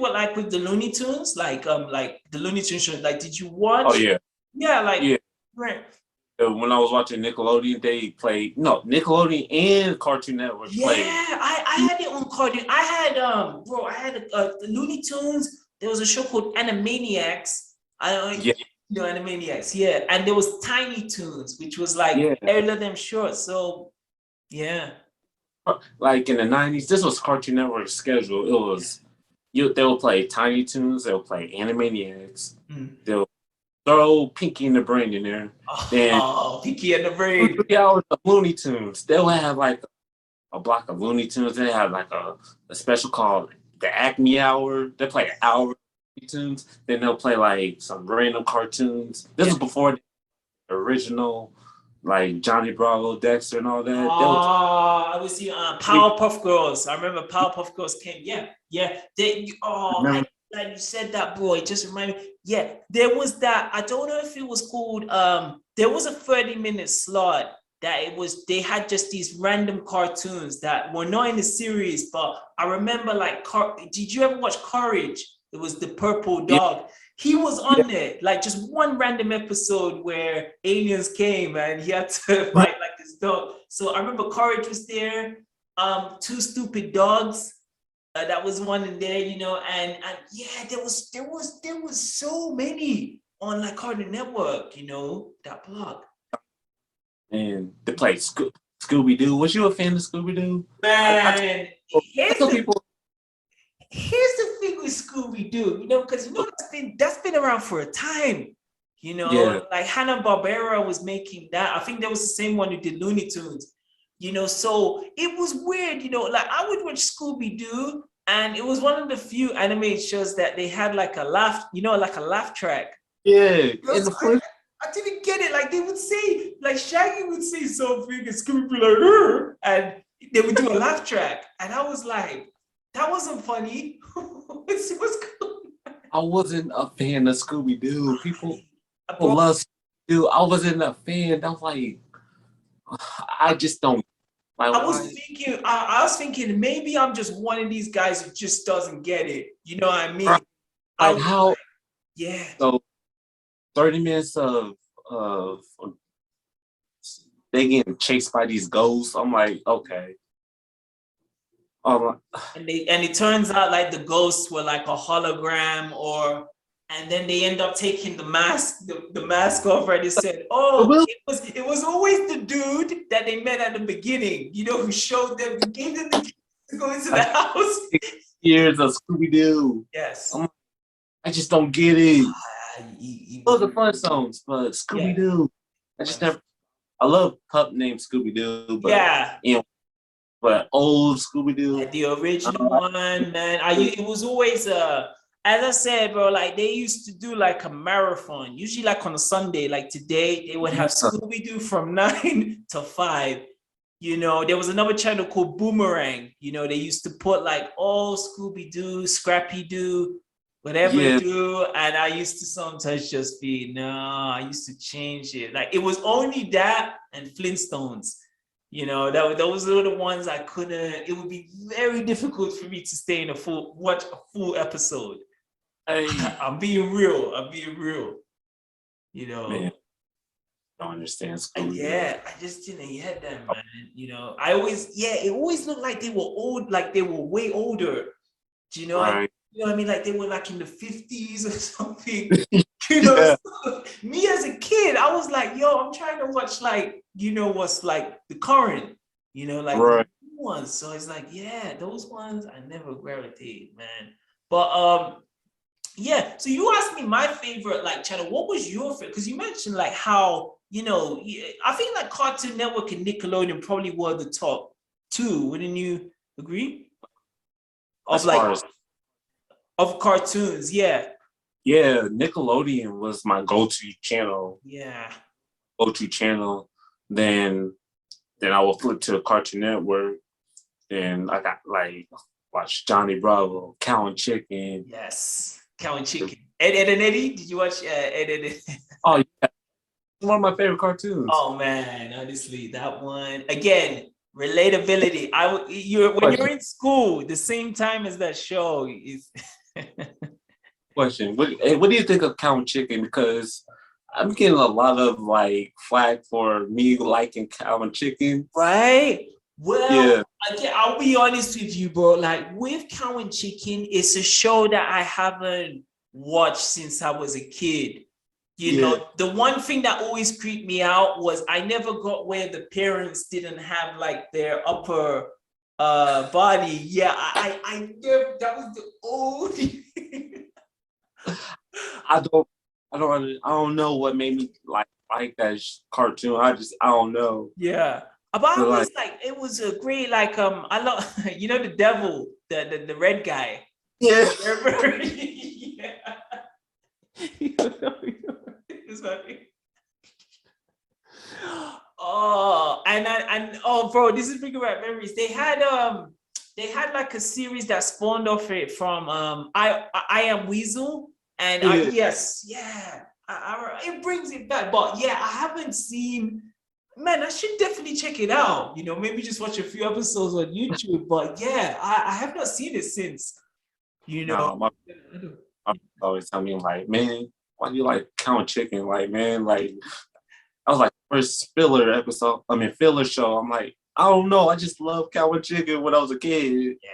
with the Looney Tunes? Like the Looney Tunes show? Like, did you watch? Oh yeah. Yeah, like yeah. Right. When I was watching Nickelodeon, they played Nickelodeon and Cartoon Network played. Yeah, I had it on Cartoon. I had the Looney Tunes. There was a show called Animaniacs. Animaniacs. Yeah, and there was Tiny Toons, which was like all of them short. So, yeah. like in the 90s, this was Cartoon Network schedule. It was they'll play Tiny Toons, they'll play Animaniacs, they'll throw Pinky and the Brain in there. Then Pinky and the Brain. 3 hours of Looney Tunes. They'll have like a block of Looney Tunes. They have like a special called the Acme Hour. They play an hour of Looney Tunes. Then they'll play like some random cartoons. This was before the original, like Johnny Bravo, Dexter, and all that. I was see Powerpuff Girls. I remember Powerpuff Girls came. Yeah. Like you said that, bro. It just reminded me. Yeah, there was that. I don't know if it was called. There was a 30-minute slot that they had just these random cartoons that were not in the series, but I remember like, did you ever watch Courage? It was the purple dog. He was on there, like just one random episode where aliens came and he had to fight like this dog. So I remember Courage was there. Two Stupid Dogs. That was one in there, and yeah, there was so many on like Cartoon Network, that block. And they played Scooby Doo. Was you a fan of Scooby Doo? Man, here's the thing with Scooby Doo, because that's been around for a time, like Hanna-Barbera was making that. I think that was the same one who did Looney Tunes, so it was weird, like I would watch Scooby Doo, and it was one of the few animated shows that they had like a laugh, like a laugh track. Yeah, I didn't get it. Like they would say, like Shaggy would say something, and Scooby would be like, "Rrr," and they would do a laugh track, and I was like, "That wasn't funny." What's going on? I wasn't a fan of Scooby Doo. People love Scooby Doo. I wasn't a fan. I was like, I just don't. Like, I was thinking, maybe I'm just one of these guys who just doesn't get it. You know what I mean? Like how? Yeah. So 30 minutes of they getting chased by these ghosts. I'm like, okay. And it turns out like the ghosts were like a hologram, and then they end up taking the mask off, right? They said, it was always the dude that they met at the beginning, who showed them, who gave them the key to go into the house. Years of Scooby Doo. Yes. I just don't get it. Those are fun songs, but Scooby Doo. I just never. I love pup named Scooby Doo, but but old Scooby Doo, the original one, man. It was always as I said, bro. Like they used to do like a marathon, usually like on a Sunday. Like today, they would have Scooby Doo from 9 to 5. There was another channel called Boomerang. They used to put like all Scooby Doo, Scrappy Doo, whatever do, and I used to sometimes just be I used to change it. Like it was only that and Flintstones. Those were the ones I couldn't. It would be very difficult for me to stay in watch a full episode. I'm being real. Man, I don't understand Scooby Doo. I just didn't get them, man. It always looked like they were old, like they were way older. Do you know? Right. You know what I mean? Like they were like in the 50s or something. So me as a kid, I was like, yo, I'm trying to watch like, what's like the current, like the new ones. So it's like, those ones I never gravitated, man. But so you asked me my favorite like channel. What was your favorite? Because you mentioned like how, I think like Cartoon Network and Nickelodeon probably were the top 2. Wouldn't you agree? Of cartoons, Yeah, Nickelodeon was my go-to channel. Yeah. Go-to channel. Then I will flip to Cartoon Network. Then I got like watch Johnny Bravo, Cow and Chicken. Yes, Cow and Chicken. Ed, and Eddie. Did you watch Ed, and Eddie? Oh yeah, one of my favorite cartoons. Oh man, honestly, that one again. Relatability. When you're in school, the same time as that show is. Question: What do you think of Cow and Chicken? Because I'm getting a lot of like flack for me liking Cow and Chicken. Right. Well, I'll be honest with you, bro. Like with Cow and Chicken, it's a show that I haven't watched since I was a kid. The one thing that always creeped me out was I never got where the parents didn't have like their upper body. Yeah, I never, that was the old. I don't know what made me like that cartoon. I don't know. Yeah. But I But like, was like, it was a great, like, I love, the devil, the red guy. yeah. Remember? Yeah. It was funny. Oh, and oh, bro, this is bringing back memories. They had like a series that spawned off it from I Am Weasel, and Yeah. yes, yeah, it brings it back. But yeah, I haven't seen. Man, I should definitely check it out. Maybe just watch a few episodes on YouTube. But yeah, I have not seen it since. No, my always tell me like, man, why do you like Count Chicken? Like, man, like I was like first filler show. I'm like, I don't know. I just love Count Chicken when I was a kid. Yeah,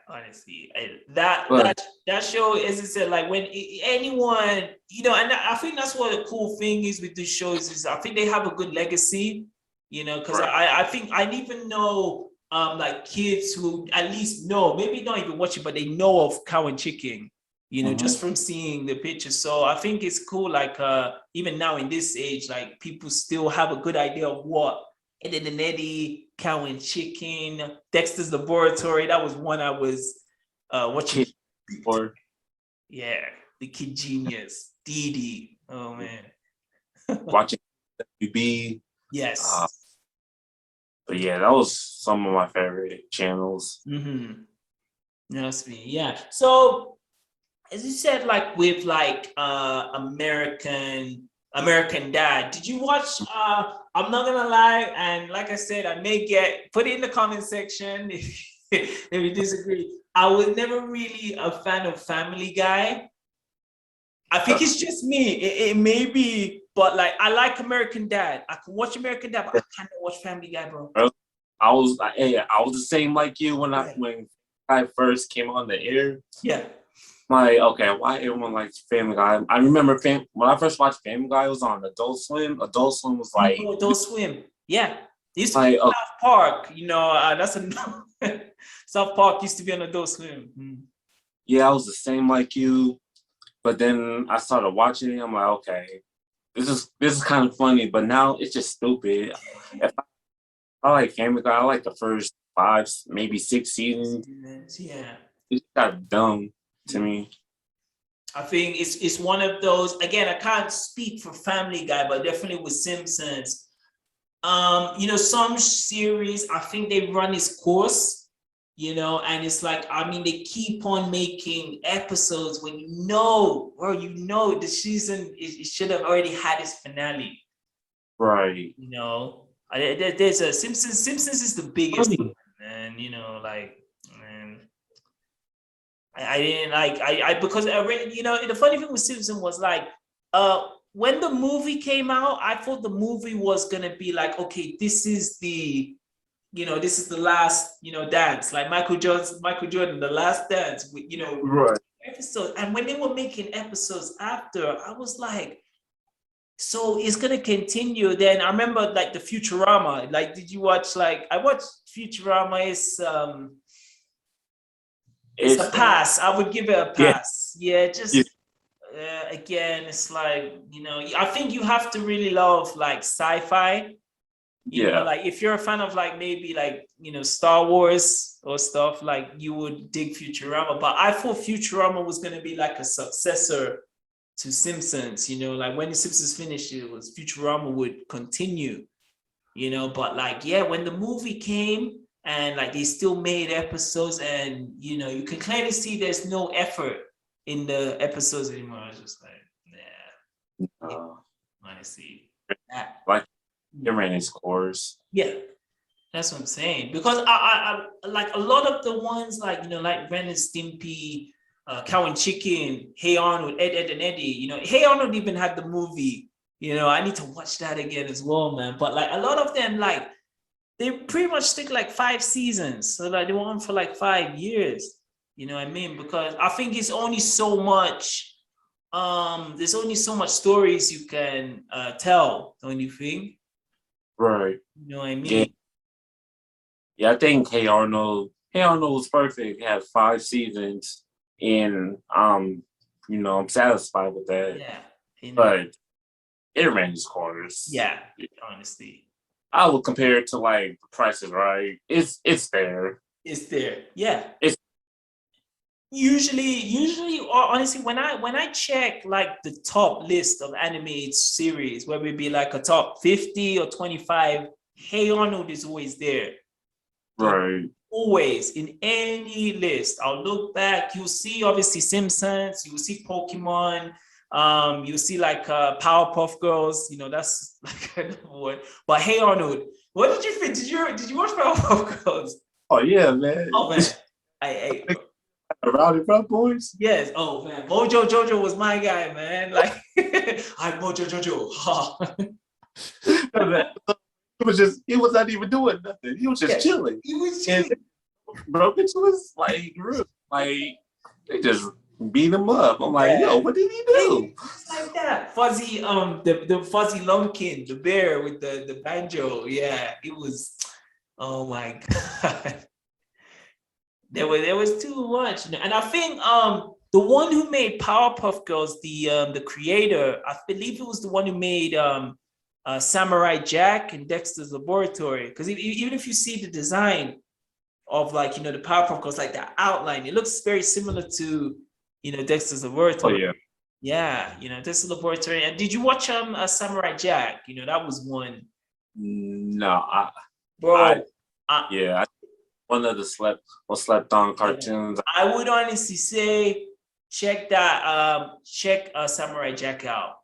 honestly, that But that that show, as I said, like when anyone, and I think that's what the cool thing is with these shows is I think they have a good legacy, because right. I think I even know like kids who at least know, maybe not even watch it, but they know of Cow and Chicken, just from seeing the pictures. So I think it's cool, like even now in this age, like people still have a good idea of what Ed, Edd n Eddy, Cow and Chicken, Dexter's Laboratory. That was one I was watching. Kid or Yeah, the Kid Genius, Dee Dee. Oh man. watching WB. Yes. But yeah, that was some of my favorite channels. That's me. Yeah. So as you said, like with like American Dad, did you watch I'm not gonna lie, and like I said, I may put it in the comment section if you disagree. I was never really a fan of Family Guy. I think it's just me. It may be, but like I like American Dad. I can watch American Dad, but I cannot watch Family Guy, bro. I was the same like you when I first came on the air. Yeah. Like, okay, why everyone likes Family Guy? I remember when I first watched Family Guy, it was on Adult Swim. Adult Swim was like Adult Swim. Yeah. It used to like be South Park, that's a South Park used to be on Adult Swim. Yeah, I was the same like you. But then I started watching it. I'm like, okay, this is kind of funny, but now it's just stupid. If I like Family Guy, I like the first 5, maybe 6 seasons. Yeah. It got dumb to me. I think it's one of those, again, I can't speak for Family Guy, but definitely with Simpsons. Some series, I think they run its course, and it's like, they keep on making episodes when the season it should have already had its finale. Right. There's a Simpsons is the biggest, and man, I didn't like I because I read, the funny thing with Simpsons was like when the movie came out, I thought the movie was gonna be like, okay, this is the last, dance, like Michael Jordan, the last dance, Right. episode. And when they were making episodes after, I was like, so it's gonna continue. Then I remember like the Futurama. Like, did you watch? Like, I watched Futurama. It's a pass. I would give it a pass. Yeah, just again, it's like, I think you have to really love like sci-fi. Like if you're a fan of like maybe like, Star Wars or stuff, like you would dig Futurama. But I thought Futurama was gonna be like a successor to Simpsons, like when the Simpsons finished, it was Futurama would continue, but like, yeah, when the movie came and like they still made episodes and, you can clearly see there's no effort in the episodes anymore. I was just like, honestly. Like, it ran its course. Yeah. That's what I'm saying. Because I like a lot of the ones like, like Ren and Stimpy, Cow and Chicken, Hey Arnold, Ed, and Eddie, Hey Arnold even had the movie, I need to watch that again as well, man. But like a lot of them, like they pretty much stick like 5 seasons. So like they were on for like 5 years, you know what I mean? Because I think it's only so much, there's only so much stories you can tell, don't you think? Right. You know what I mean? Yeah, I think Hey Arnold was perfect. It had 5 seasons, and I'm satisfied with that. Yeah, But it ran its course. Yeah, honestly, I would compare it to like Price is Right. It's there. it's there. Yeah. It's Usually, or honestly, when I check like the top list of animated series, whether it be like a top 50 or 25, Hey Arnold is always there. right. Always in any list. I'll look back, you'll see obviously Simpsons, you'll see Pokemon, you'll see like Powerpuff Girls, that's like another one. But Hey Arnold, what did you think? Did you watch Powerpuff Girls? Oh yeah, man. Oh man. I Rowdy Rough Boys. Yes. Oh man, Mojo Jojo was my guy, man. Like, I'm Mojo Jojo. He was not even doing nothing. He was just chilling. He was chilling. Bro, it was like real. Like they just beat him up. I'm like, yo, what did he do? It's like that. Fuzzy, the Fuzzy Lumpkin, the bear with the banjo. Yeah, it was. Oh my god. There was too much, and I think the one who made Powerpuff Girls, the creator, I believe it was the one who made Samurai Jack and Dexter's Laboratory. Because even if you see the design of like the Powerpuff Girls, like the outline, it looks very similar to Dexter's Laboratory. Oh yeah. Yeah, Dexter's Laboratory. And did you watch Samurai Jack? That was one. No, Bro. yeah. One of the slept on cartoons. I would honestly say check Samurai Jack out.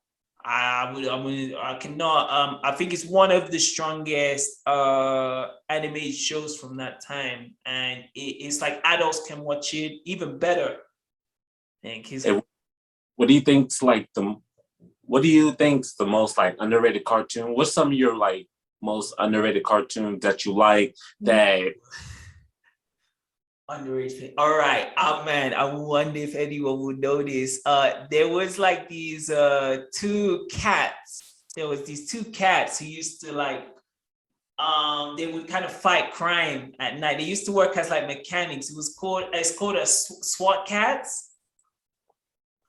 I cannot I think it's one of the strongest animated shows from that time, and it's like adults can watch it even better. What do you think's the most like underrated cartoon? What's some of your like most underrated cartoons that you like that underrated? All right. Oh man, I wonder if anyone would know this. There was like these two cats. There was these two cats who used to like they would kind of fight crime at night. They used to work as like mechanics. It's called a SWAT cats.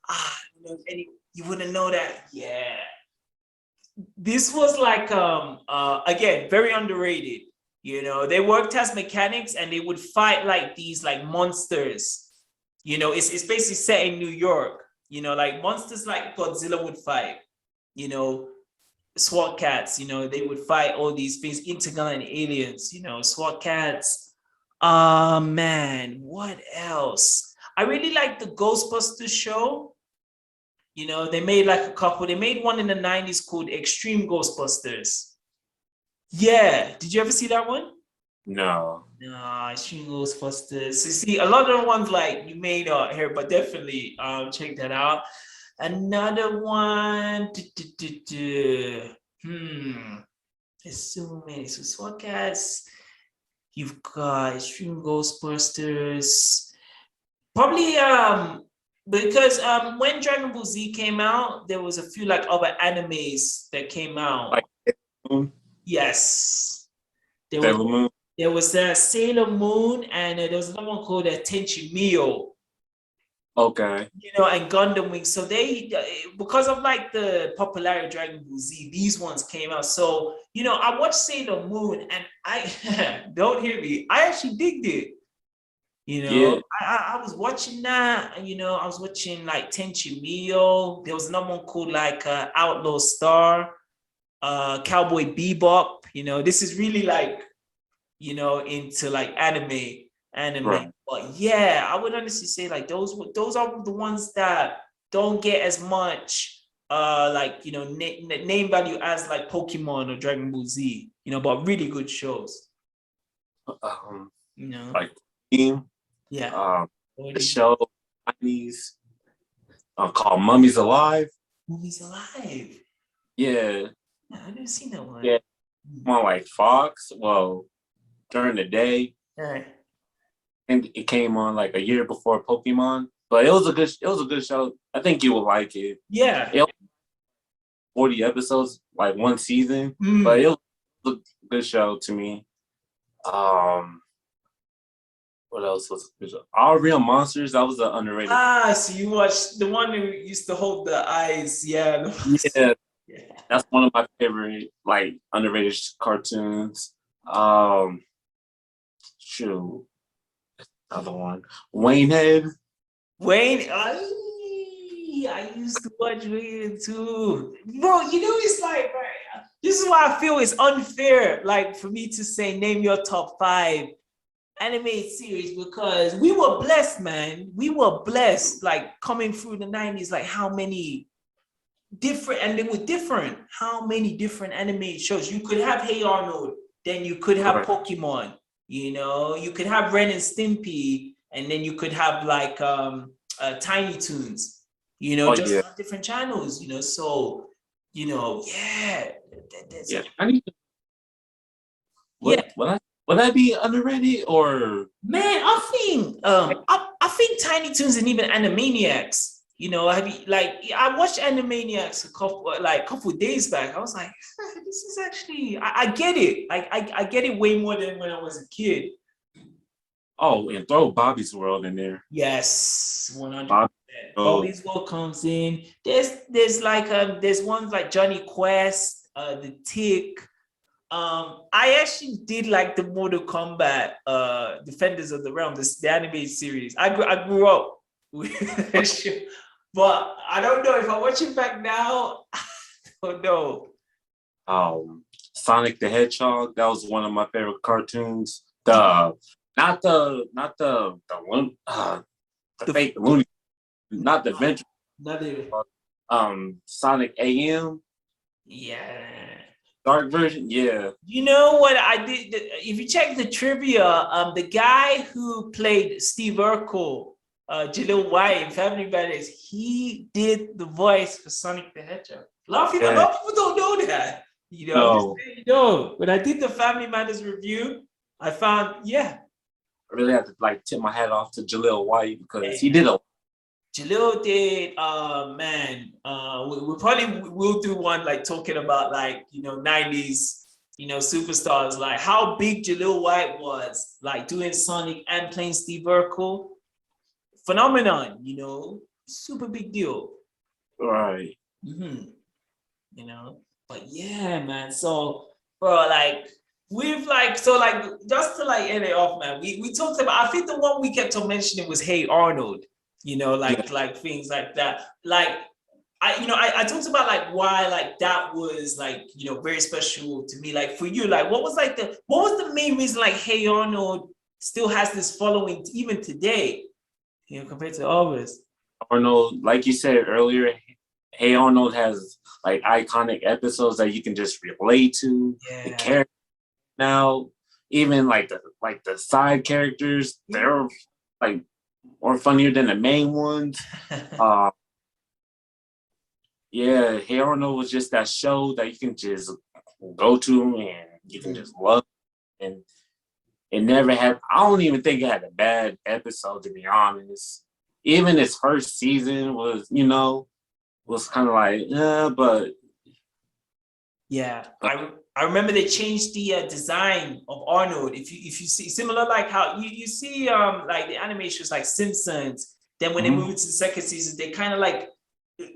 I don't know if you wouldn't know that. Yeah. This was like again very underrated. They worked as mechanics and they would fight like these like monsters. It's basically set in New York. Like monsters like Godzilla would fight. SWAT cats. They would fight all these things, intergalactic aliens. SWAT cats. Man, what else? I really like the Ghostbusters show. They made like a couple. They made one in the 90s called Extreme Ghostbusters. Yeah. Did you ever see that one? no? No, Extreme Ghostbusters. So see, a lot of the ones like you may not hear, but definitely check that out. Another one. There's so many. So SWAT. You've got Extreme Ghostbusters. Probably because when Dragon Ball Z came out, there was a few like other animes that came out. Like yes. Sailor Moon. There was Sailor Moon, and there was another one called Tenchi Mio. Okay. And Gundam Wing. So they, because of like the popularity of Dragon Ball Z, these ones came out. So I watched Sailor Moon, and I don't hear me. I actually digged it. Yeah. I was watching that. I was watching like Tenchi Mio. There was another one called like Outlaw Star, Cowboy Bebop. This is really like into like anime. Right. But yeah, I would honestly say like those are the ones that don't get as much like name value as like Pokemon or Dragon Ball Z, but really good shows. Like Team. Yeah. The show Chinese called Mummies Alive. Mummies Alive. Yeah. I didn't see that one. Yeah. More like Fox. Well, during the day. Right. And it came on like a year before Pokemon. But it was a good show. I think you would like it. Yeah. It was 40 episodes, like one season. But it was a good show to me. What else was All Real Monsters? That was an underrated. So you watched the one who used to hold the eyes. Yeah. Yeah, Yeah. that's one of my favorite like underrated cartoons. Um, shoot, another one. Wayne Head. Wayne, I used to watch Wayne too. Bro, it's like, right, this is why I feel it's unfair, like, for me to say, name your top 5 animated series, because we were blessed, man. We were blessed, like, coming through the 90s, like, how many different, and they were different, how many different animated shows. You could have Hey Arnold, then you could have Right. Pokemon, you could have Ren and Stimpy, and then you could have like Tiny Toons, Oh just yeah, on different channels, so, yeah, yeah. I need to, yeah, would that be underrated or man. I think Tiny Toons and even Animaniacs. Have you, like, I watched Animaniacs a couple of days back. I was like, this is actually, I get it. Like, I get it way more than when I was a kid. and throw Bobby's World in there. Yes, 100%. Bob, Bobby's World comes in. There's ones like Johnny Quest, the Tick. I actually did like the Mortal Kombat Defenders of the Realm, the animated series. I grew up with that shit, but I don't know if I watch it back now. I don't know. Sonic the Hedgehog. That was one of my favorite cartoons. The fake Looney, not the Venture. Another, Sonic AM, yeah. dark version. Yeah. You know what I did? If you check the trivia, the guy who played Steve Urkel, Jaleel White in Family Matters, he did the voice for Sonic the Hedgehog. A lot of people don't know that. No. When I did the Family Matters review, I found, yeah. I really have to like tip my hat off to Jaleel White because he did a. Jaleel did, man. We probably will do one like talking about like 90s, superstars, like how big Jaleel White was, like doing Sonic and playing Steve Urkel. Phenomenon, super big deal. Right. But yeah, man. So, bro, like, just to like end it off, man. We talked about. I think the one we kept on mentioning was Hey Arnold. Like things like that. Like, I talked about like why like that was like very special to me. Like for you, like what was the main reason like Hey Arnold still has this following even today, compared to others? Arnold, like you said earlier, Hey Arnold has like iconic episodes that you can just relate to. Yeah. The character now, even like the side characters, they're like more funnier than the main ones. Yeah, Hey Arnold was just that show that you can just go to and you can just love. And it never had, I don't even think it had a bad episode, to be honest. Even its first season was, was kind of like, but. Yeah, I remember they changed the design of Arnold. If you see, similar like how you see like the animations like Simpsons, then when they moved to the second season, they kind of like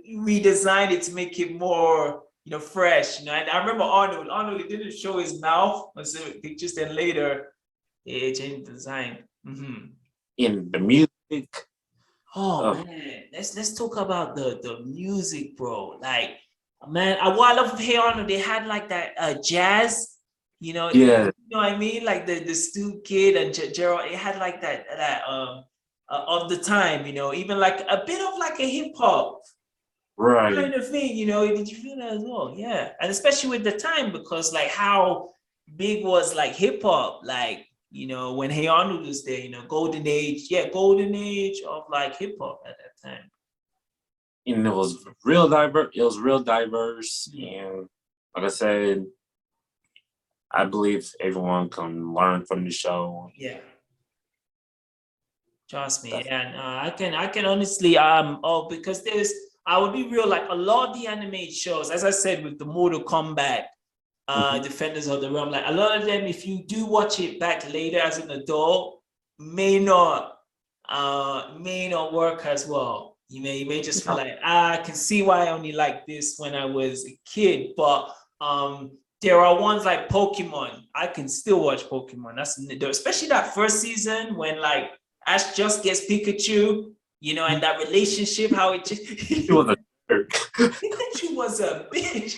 redesigned it to make it more fresh. And I remember Arnold, it didn't show his mouth until pictures. Then later they changed the design. In the music. Oh man, let's talk about the music, bro. Like, man, what I love of Hey Arnold, they had like that jazz, Yeah. You know what I mean? Like the Stu Kid and Gerald, it had like that of the time, even like a bit of like a hip hop kind of thing, Did you feel that as well? Yeah, and especially with the time, because like how big was like hip hop, like when Hey Arnold was there, golden age of like hip hop at that time. And it was real diverse. And like I said, I believe everyone can learn from the show. Yeah. Trust me. And I can honestly, because I would be real, like a lot of the animated shows, as I said, with the Mortal Kombat, Defenders of the Realm, like a lot of them, if you do watch it back later as an adult, may not work as well. You may just feel like, I can see why I only liked this when I was a kid, but there are ones like Pokemon. I can still watch Pokemon. That's especially that first season when like Ash just gets Pikachu, and that relationship, how it just He was a jerk. Pikachu was a bitch.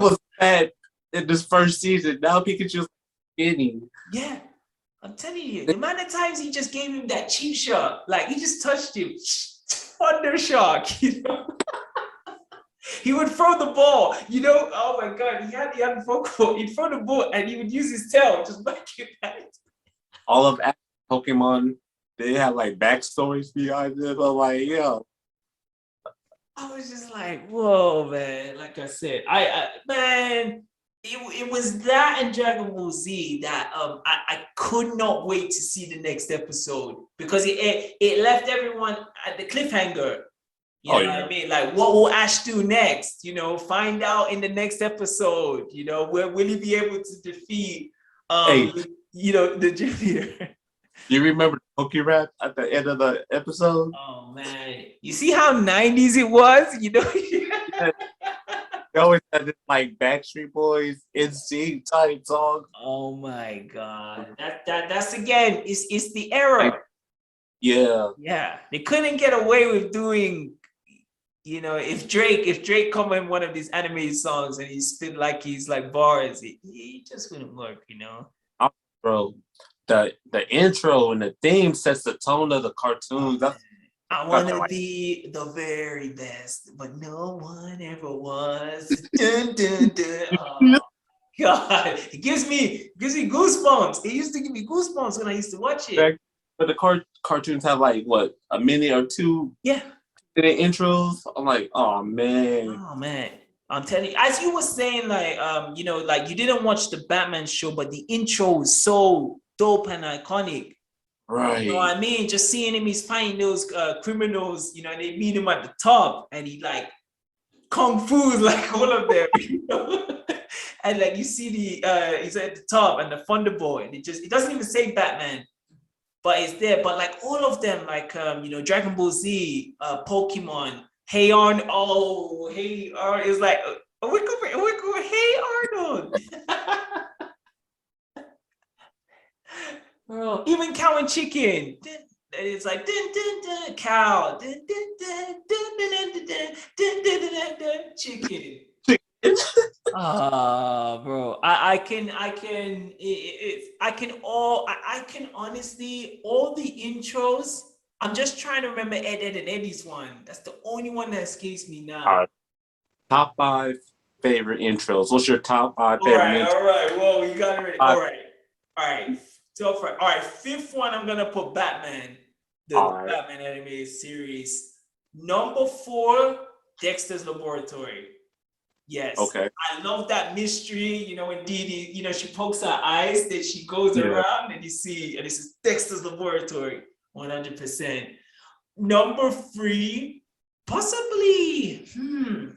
Was bad in this first season. Now Pikachu's skinny. Yeah, I'm telling you, the amount of times he just gave him that cheap shot, like he just touched him, thunder shock, He would throw the ball, Oh my God, he had the Pokemon. He'd throw the ball and he would use his tail just back it back. All of Pokemon, they had like backstories behind them. I'm like, yeah. I was just like, whoa, man. Like I said, man, it was that and Dragon Ball Z that I could not wait to see the next episode because it left everyone at the cliffhanger. You know what I mean? Like, what will Ash do next? Find out in the next episode. Will he be able to defeat the gym leader? You remember the Poke Rap at the end of the episode? Oh man, you see how 90s it was? They always had this like Backstreet Boys, NSYNC type song. Oh my God, that's again, it's the era. Yeah, they couldn't get away with doing. If Drake come in one of these animated songs and he spit like he's like bars, it just wouldn't work. Bro, the intro and the theme sets the tone of the cartoons. I want to be the very best, but no one ever was. Dun, dun, dun. Oh, God, it gives me goosebumps. It used to give me goosebumps when I used to watch it. But the cartoons have like what, a minute or two? Yeah. The intros. I'm like, oh man. I'm telling you, as you were saying, like like you didn't watch the Batman show, but the intro was so dope and iconic. Right. You know what I mean? Just seeing him, he's fighting those criminals, and they meet him at the top, and he like kung fu's like all of them, and like you see he's at the top and the Thunderbolt, and it doesn't even say Batman, but it's there. But like all of them, like Dragon Ball Z, Pokemon, Hey Arnold, it's like Hey Arnold. Bro, even cow and chicken. It's like cow, chicken. Bro, I can honestly, all the intros. I'm just trying to remember Ed and Eddie's one. That's the only one that escapes me now. Top 5 favorite intros. What's your top 5 favorite intros? All right. Whoa, you got it ready. All right. So all right, 5th one, I'm gonna put Batman, the Batman animated series. Number 4, Dexter's Laboratory. Yes. Okay. I love that mystery. When Dee Dee, she pokes her eyes, then she goes around and this is Dexter's Laboratory, 100%. Number 3, possibly.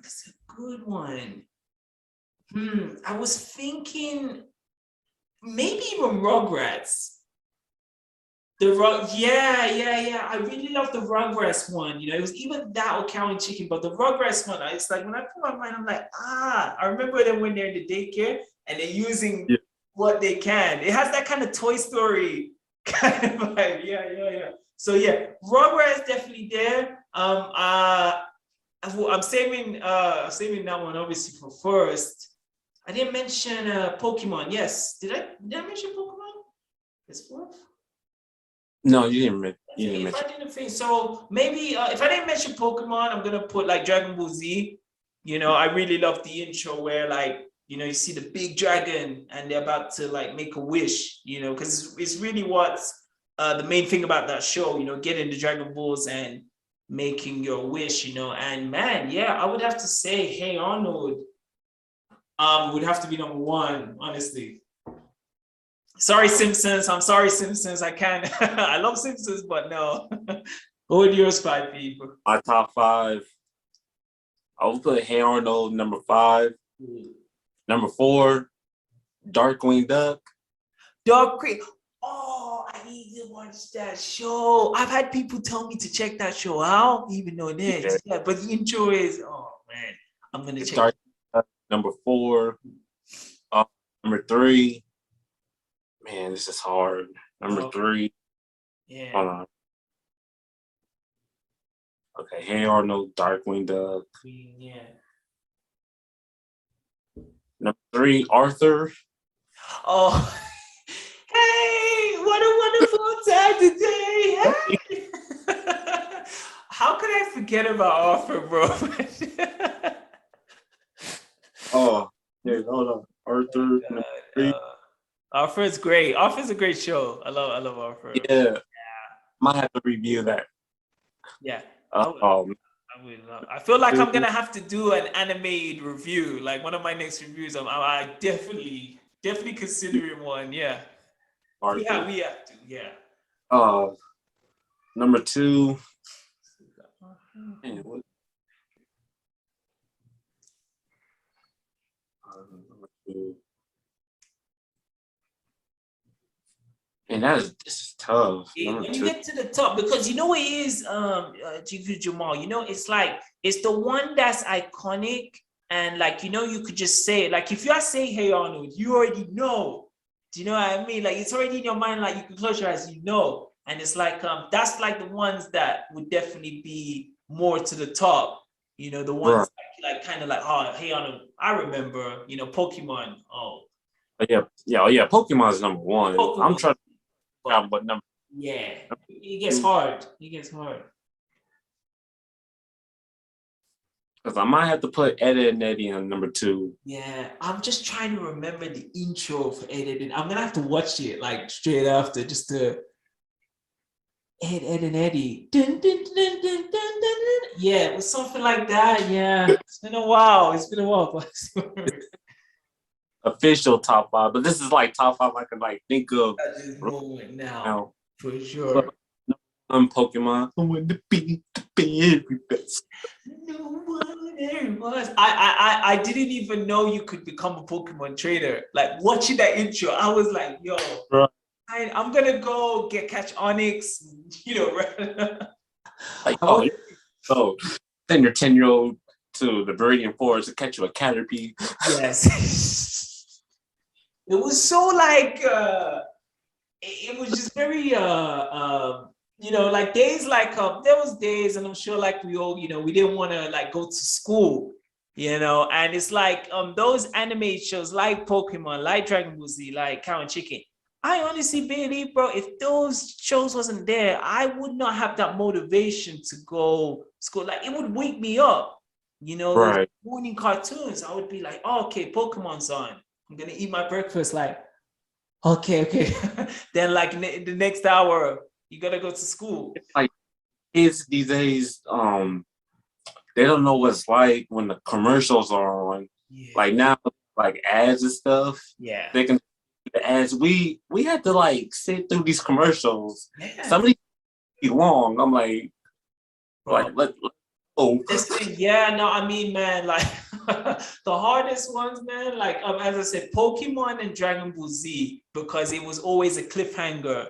That's a good one. I was thinking maybe even Rugrats. Yeah. I really love the Rugrats one. It was even that or Cow and Chicken, but the Rugrats one, it's like when I put my mind, I'm like, I remember them when they're in the daycare and they're using what they can. It has that kind of Toy Story kind of vibe. Yeah. So yeah, Rugrats definitely there. I'm saving that one obviously for first. I didn't mention Pokemon. Yes, did I mention Pokemon? It's 4th. No, you didn't mention. I didn't think so. Maybe if I didn't mention Pokemon, I'm gonna put like Dragon Ball Z. I really love the intro where like you see the big dragon and they're about to like make a wish. Because it's really what's the main thing about that show. Getting the Dragon Balls and making your wish. And man, I would have to say, Hey Arnold. Would have to be number 1, honestly. Sorry, Simpsons. I'm sorry, Simpsons. I can't. I love Simpsons, but no. Who would yours 5 people? My top 5. I would put Hey Arnold number 5. Number 4, Darkwing Duck. Dog Creek. Oh, I need to watch that show. I've had people tell me to check that show out, even though this. Yeah, but the intro is, oh man, I'm gonna check. Number 4. Number 3. Man, this is hard. Number 3. Yeah. Hold on. Okay, Hey Arnold, Darkwing Duck. Yeah. Number 3, Arthur. Oh, hey, what a wonderful time today. Hey. How could I forget about Arthur, bro? Oh, yeah, hold on. Arthur. Oh, number 3. Arthur's great. Arthur's a great show. I love Arthur. Yeah. Might have to review that. Yeah. I feel like I'm gonna have to do an animated review. Like one of my next reviews, I definitely considering one. Yeah. We have to. Yeah. Number 2. Man, what? Number 2. And this is tough. When you get to the top, because you know it is, Jamal. You know, it's like it's the one that's iconic, and like you could just say it. Like if you are saying "Hey Arnold," you already know. Do you know what I mean? Like it's already in your mind. Like you can close your eyes, and it's like that's like the ones that would definitely be more to the top. You know, the ones like kind of like, oh, Hey Arnold, I remember. Pokemon. Oh. Yeah. Pokemon is number 1. Pokemon. I'm trying to figure out what number. Yeah, it gets hard. Because I might have to put Ed, Edd n Eddy on number 2. Yeah, I'm just trying to remember the intro for Ed, Edd n Eddy. I'm gonna have to watch it like straight after just to Ed, and Eddy. Dun, dun, dun, dun, dun, dun. Yeah, it was something like that. Yeah, it's been a while. Official top 5, but this is like top 5 I can like think of at this moment now. For sure. Pokemon. I want to be the very best. No one ever was. I didn't even know you could become a Pokemon trader. Like watching that intro, I was like, yo, I'm gonna go catch Onyx. Like send your 10-year-old to the Viridian Forest to catch you a Caterpie. Yes. It was so like it was just very like days like there was days, and I'm sure like we all we didn't want to like go to school, and it's like those anime shows like Pokemon, like Dragon Ball Z, like Cow and Chicken. I honestly believe, bro, if those shows wasn't there, I would not have that motivation to go school. Like it would wake me up, those morning cartoons. I would be like, oh, okay, Pokemon's on. I'm gonna eat my breakfast. Like, okay. Then like the next hour, you gotta go to school. Like kids these days, they don't know what it's like when the commercials are on. Yeah. Like now, like ads and stuff. Yeah, they can the ads. We had to like sit through these commercials. Yeah. Some of these be long. I'm like, let yeah, no, I mean, man, like the hardest ones, man, like as I said, Pokemon and Dragon Ball Z, because it was always a cliffhanger.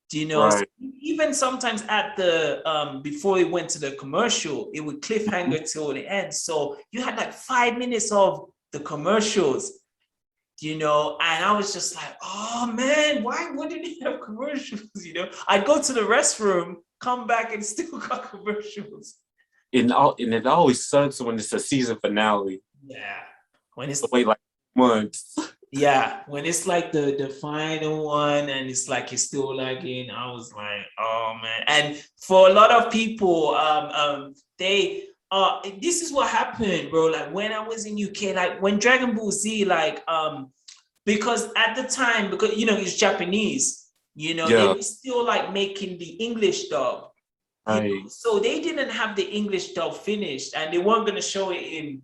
So even sometimes at the before it went to the commercial, it would cliffhanger till the end. So you had like 5 minutes of the commercials, and I was just like, oh man, why wouldn't it have commercials? I'd go to the restroom, come back, and still got commercials. And it always sucks when it's a season finale. Yeah, when it's wait like months. Yeah, when it's like the final one, and it's like it's still lagging. I was like, oh man. And for a lot of people, they this is what happened, bro. Like when I was in UK, like when Dragon Ball Z, like because at the time, because it's Japanese, they were still like making the English dub. So they didn't have the English dub finished, and they weren't gonna show it in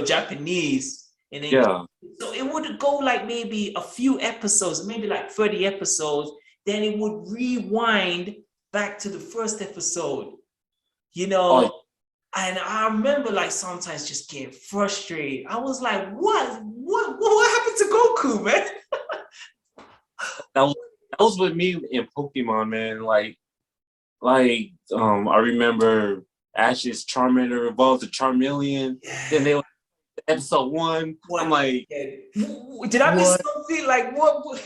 Japanese. And so it would go like maybe a few episodes, maybe like 30 episodes. Then it would rewind back to the first episode, And I remember like sometimes just getting frustrated. I was like, what happened to Goku, man? that was that was with me in Pokemon, man. I remember Ash's Charmander evolved to Charmeleon. Then they were episode 1. I'm What? like, Yeah. Did I miss what? something? Like what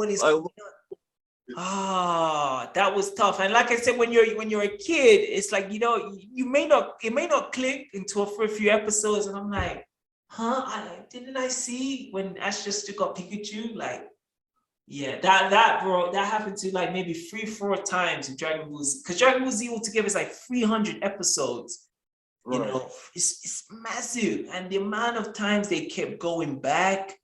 is Like, going on? Ah, that was tough. And like I said, when you're a kid, it's like, it may not click into for a few episodes, and I'm like, huh? Didn't I see when Ash just took up Pikachu? Like, yeah, that bro, that happened to like maybe 3-4 times with Dragon Ball Z, because Dragon Ball Z altogether is like 300 episodes. right. It's massive, and the amount of times they kept going back.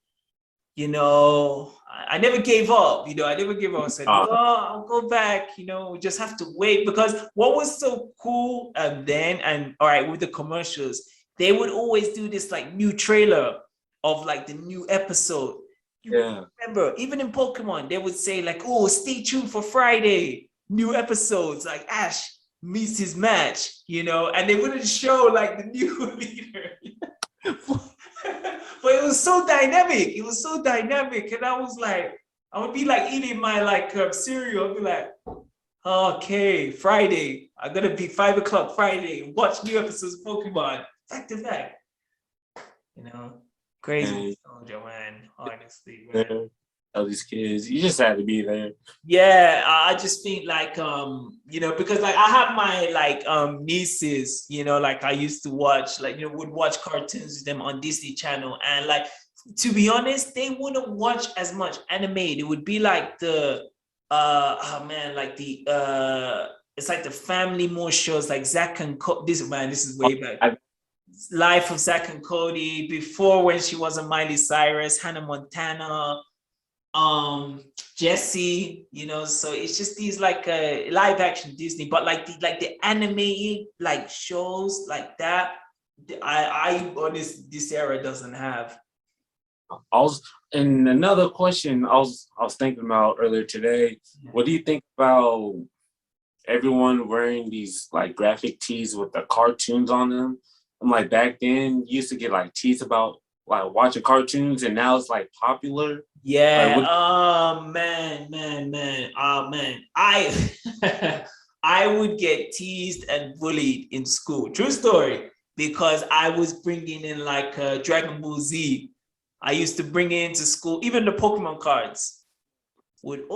I never gave up. I never gave up. I said, no, I'll go back. We just have to wait, because what was so cool then, and all right, with the commercials, they would always do this like new trailer of like the new episode. Yeah. Remember, even in Pokemon, they would say like, oh, stay tuned for Friday, new episodes, like Ash meets his match, and they wouldn't show like the new leader. But it was so dynamic. It was so dynamic. And I was like, I would be like eating my like cereal. I'd be like, okay, Friday. I'm going to be 5 o'clock Friday and watch new episodes of Pokemon back to back. Crazy nostalgia, man. Honestly, man. All these kids, you just had to be there. Yeah, I just think like because like I have my like nieces, like I used to watch, like would watch cartoons with them on Disney Channel, and like to be honest, they wouldn't watch as much anime. It would be like the like the it's like the family more shows like Zack and this is way back. Life of Zack and Cody, before when she wasn't Miley Cyrus, Hannah Montana, Jesse, so it's just these like live action Disney, but like the animated like shows like that, I honestly, this era doesn't have. And another question I was thinking about earlier today. What do you think about everyone wearing these like graphic tees with the cartoons on them? I'm like, back then you used to get like tees about like watching cartoons, and now it's like popular. Yeah. Like, Man. Oh man. I would get teased and bullied in school. True story. Because I was bringing in like Dragon Ball Z. I used to bring it into school. Even the Pokemon cards would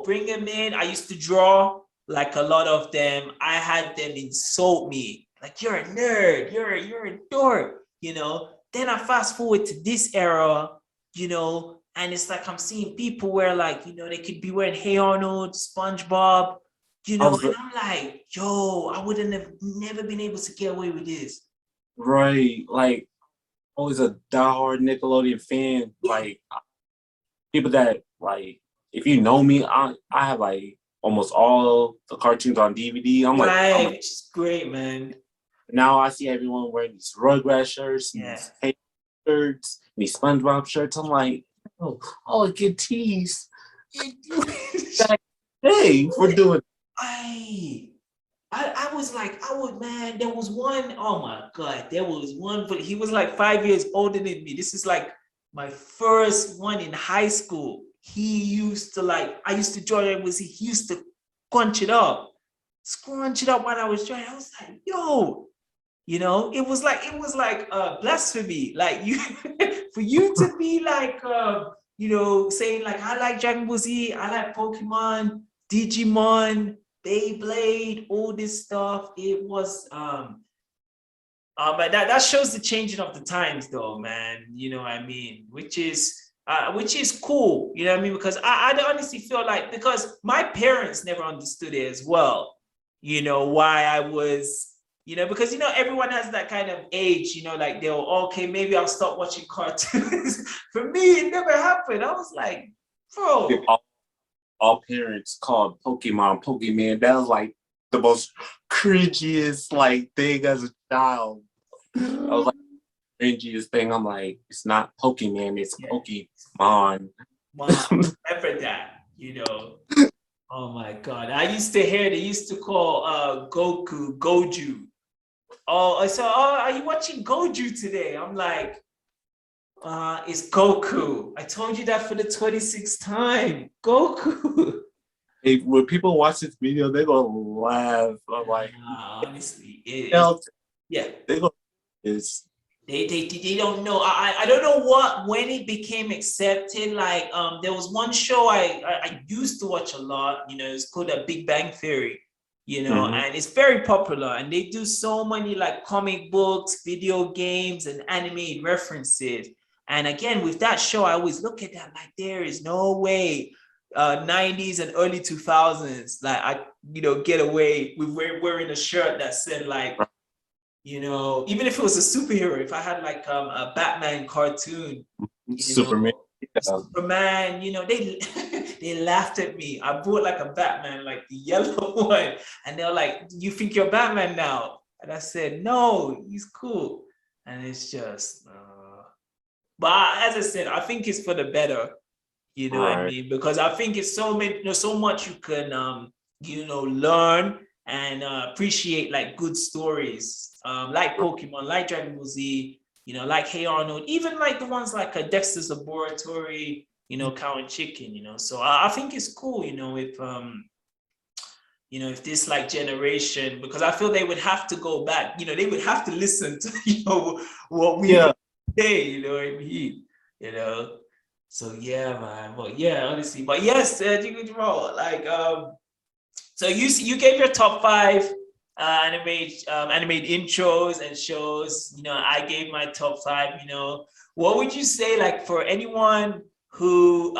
bring them in. I used to draw like a lot of them. I had them insult me. Like, you're a nerd. You're a dork. Then I fast forward to this era, and it's like I'm seeing people where like, they could be wearing Hey Arnold, Spongebob, and I'm like, yo, I wouldn't have never been able to get away with this. Right. Like, always a diehard Nickelodeon fan. Like, people that, like, if you know me, I have like almost all the cartoons on DVD. I'm like, which is great, man. Now I see everyone wearing these Rugrats shirts, these shirts, these SpongeBob shirts. I'm like, I get teased. Hey, we're doing. I was like, man, there was one, oh my God, there was one, but he was like 5 years older than me. This is like my first one in high school. He used to I used to draw it, he used to scrunch it up when I was drawing. I was like, yo, it was like blasphemy. Like for you to be like, saying like, I like Dragon Ball Z, I like Pokemon, Digimon, Beyblade, all this stuff. It was but that shows the changing of the times though, man. You know what I mean? Which is cool, you know what I mean? Because I honestly feel like, because my parents never understood it as well, why I was, because everyone has that kind of age, like they'll, okay, maybe I'll stop watching cartoons. For me, it never happened. I was like, bro. All parents called Pokemon. That was like the most cringiest like thing as a child. I was like, cringiest thing. I'm like, it's not Pokemon, it's Pokemon. Remember that, Oh my God. I used to hear they used to call Goju. Are you watching Goju today? I'm like, It's Goku. I told you that for the 26th time. Goku. Hey, when people watch this video, they're gonna laugh. I'm like, Honestly, yeah. they gonna it's They don't know. I don't know when it became accepted. Like there was one show I used to watch a lot. It's called a Big Bang Theory. And it's very popular. And they do so many like comic books, video games, and animated references. And again, with that show, I always look at that like there is no way 90s and early 2000s like I get away with wearing a shirt that said like even if it was a superhero, if I had like a Batman cartoon, Superman. Superman, they they laughed at me. I bought like a Batman, like the yellow one, and they're like, "You think you're Batman now?" And I said, "No, he's cool." And it's just, but as I said, I think it's for the better. You know what I mean? Because I think it's so many, so much you can, learn and appreciate like good stories, like Pokemon, like Dragon Ball Z, like Hey Arnold, even like the ones like Dexter's Laboratory, Cow and Chicken, So I think it's cool, if this like generation, because I feel they would have to go back, they would have to listen to, what we say, you know what I mean? So yeah, man. But yeah, honestly, but yes, Jamal, like so you gave your top 5 animated intros and shows. I gave my top 5. What would you say like for anyone who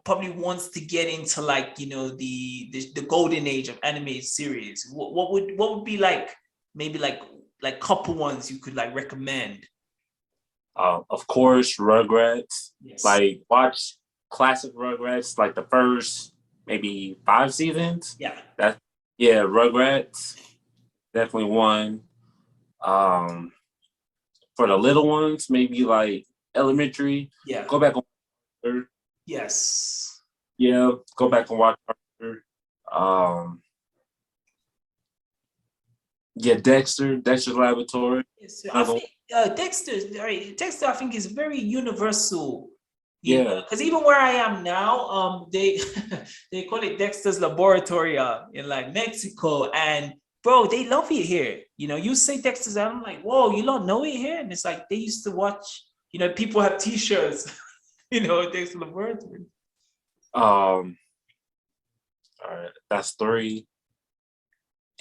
probably wants to get into like the golden age of animated series? What would be like maybe like couple ones you could like recommend? Of course, Rugrats. Yes. Like watch classic Rugrats, like the first maybe 5 seasons. Yeah. Rugrats definitely one. For the little ones, maybe like elementary. Yeah. Go back on. Yes. Yeah, go back and watch. Dexter's Laboratory. Yes, I think Dexter, I think is very universal. Because even where I am now, they they call it Dexter's Laboratory in like Mexico, and bro, they love it here. You say Dexter's, and I'm like, whoa, you don't know it here, and it's like they used to watch. People have T-shirts, Dexter's Laboratory. All right, that's 3.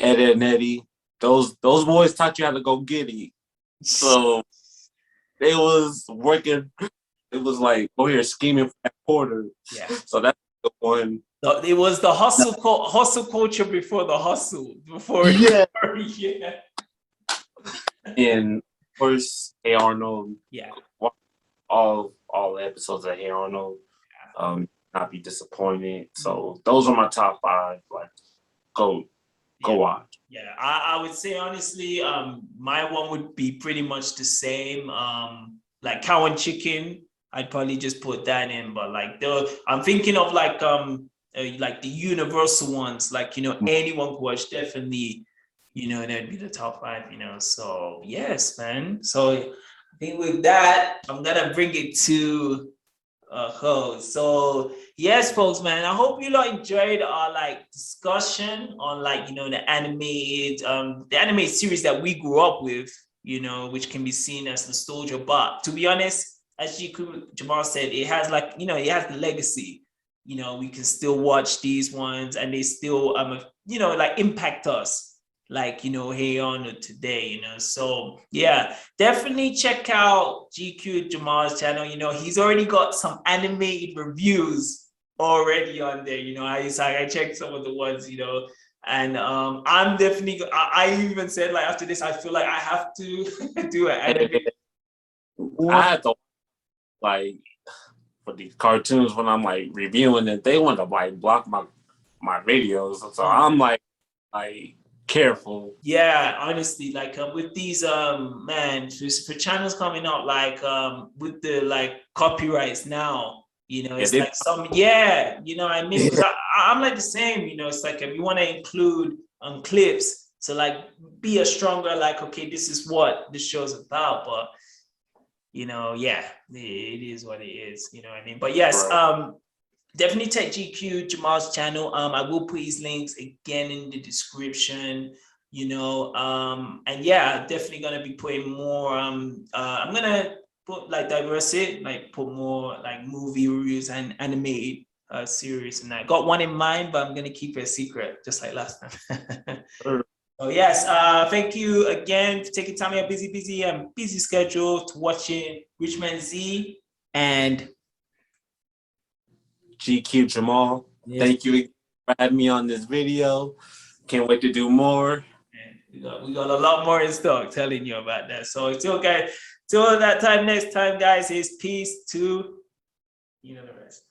Ed and Eddie. Those boys taught you how to go get it. So they was working. It was like, go here scheming for that quarter. Yeah. So that's the one. It was the hustle culture before the hustle. Yeah. Yeah. And of course, Hey Arnold. Yeah. All episodes of Hey Arnold. Not be disappointed. So those are my top 5. Like, go watch. Yeah, I would say honestly, my one would be pretty much the same. Like Cow and Chicken, I'd probably just put that in. But like I'm thinking of like the universal ones, like anyone could watch, definitely, that'd be the top 5. So yes, man. So I think with that, I'm gonna bring it to so yes, folks, man, I hope you enjoyed our like discussion on like the animated series that we grew up with, which can be seen as nostalgia. But to be honest, as Jamal said, it has like it has the legacy. We can still watch these ones and they still like impact us, like Hey Arnold today. So yeah, definitely check out GQ Jamal's channel. He's already got some animated reviews already on there. I checked some of the ones, and I'm definitely, I even said like after this I feel like I have to do an animated. I had to like for these cartoons when I'm like reviewing it, they want to like block my videos, so I'm like careful. Yeah, honestly, like with these man, for channels coming out, like with the like copyrights now, it's like some what I mean, because I'm like the same, it's like if you want to include clips to like be a stronger like, okay, this is what this show's about. But you know, yeah, it is what it is, you know what I mean? But yes, Right. definitely check GQ Jamal's channel. I will put his links again in the description, you know. And yeah, definitely gonna be putting more. I'm gonna put like diversity, like put more like movie reviews and animated series. And I got one in mind, but I'm gonna keep it a secret, just like last time. Sure. So yes, thank you again for taking time out your busy schedule to watching RichManZ and GQ Jamal, yes, thank you for having me on this video. Can't wait to do more. and we got a lot more in stock telling you about that. So till that time next time, guys, is peace to you know the rest.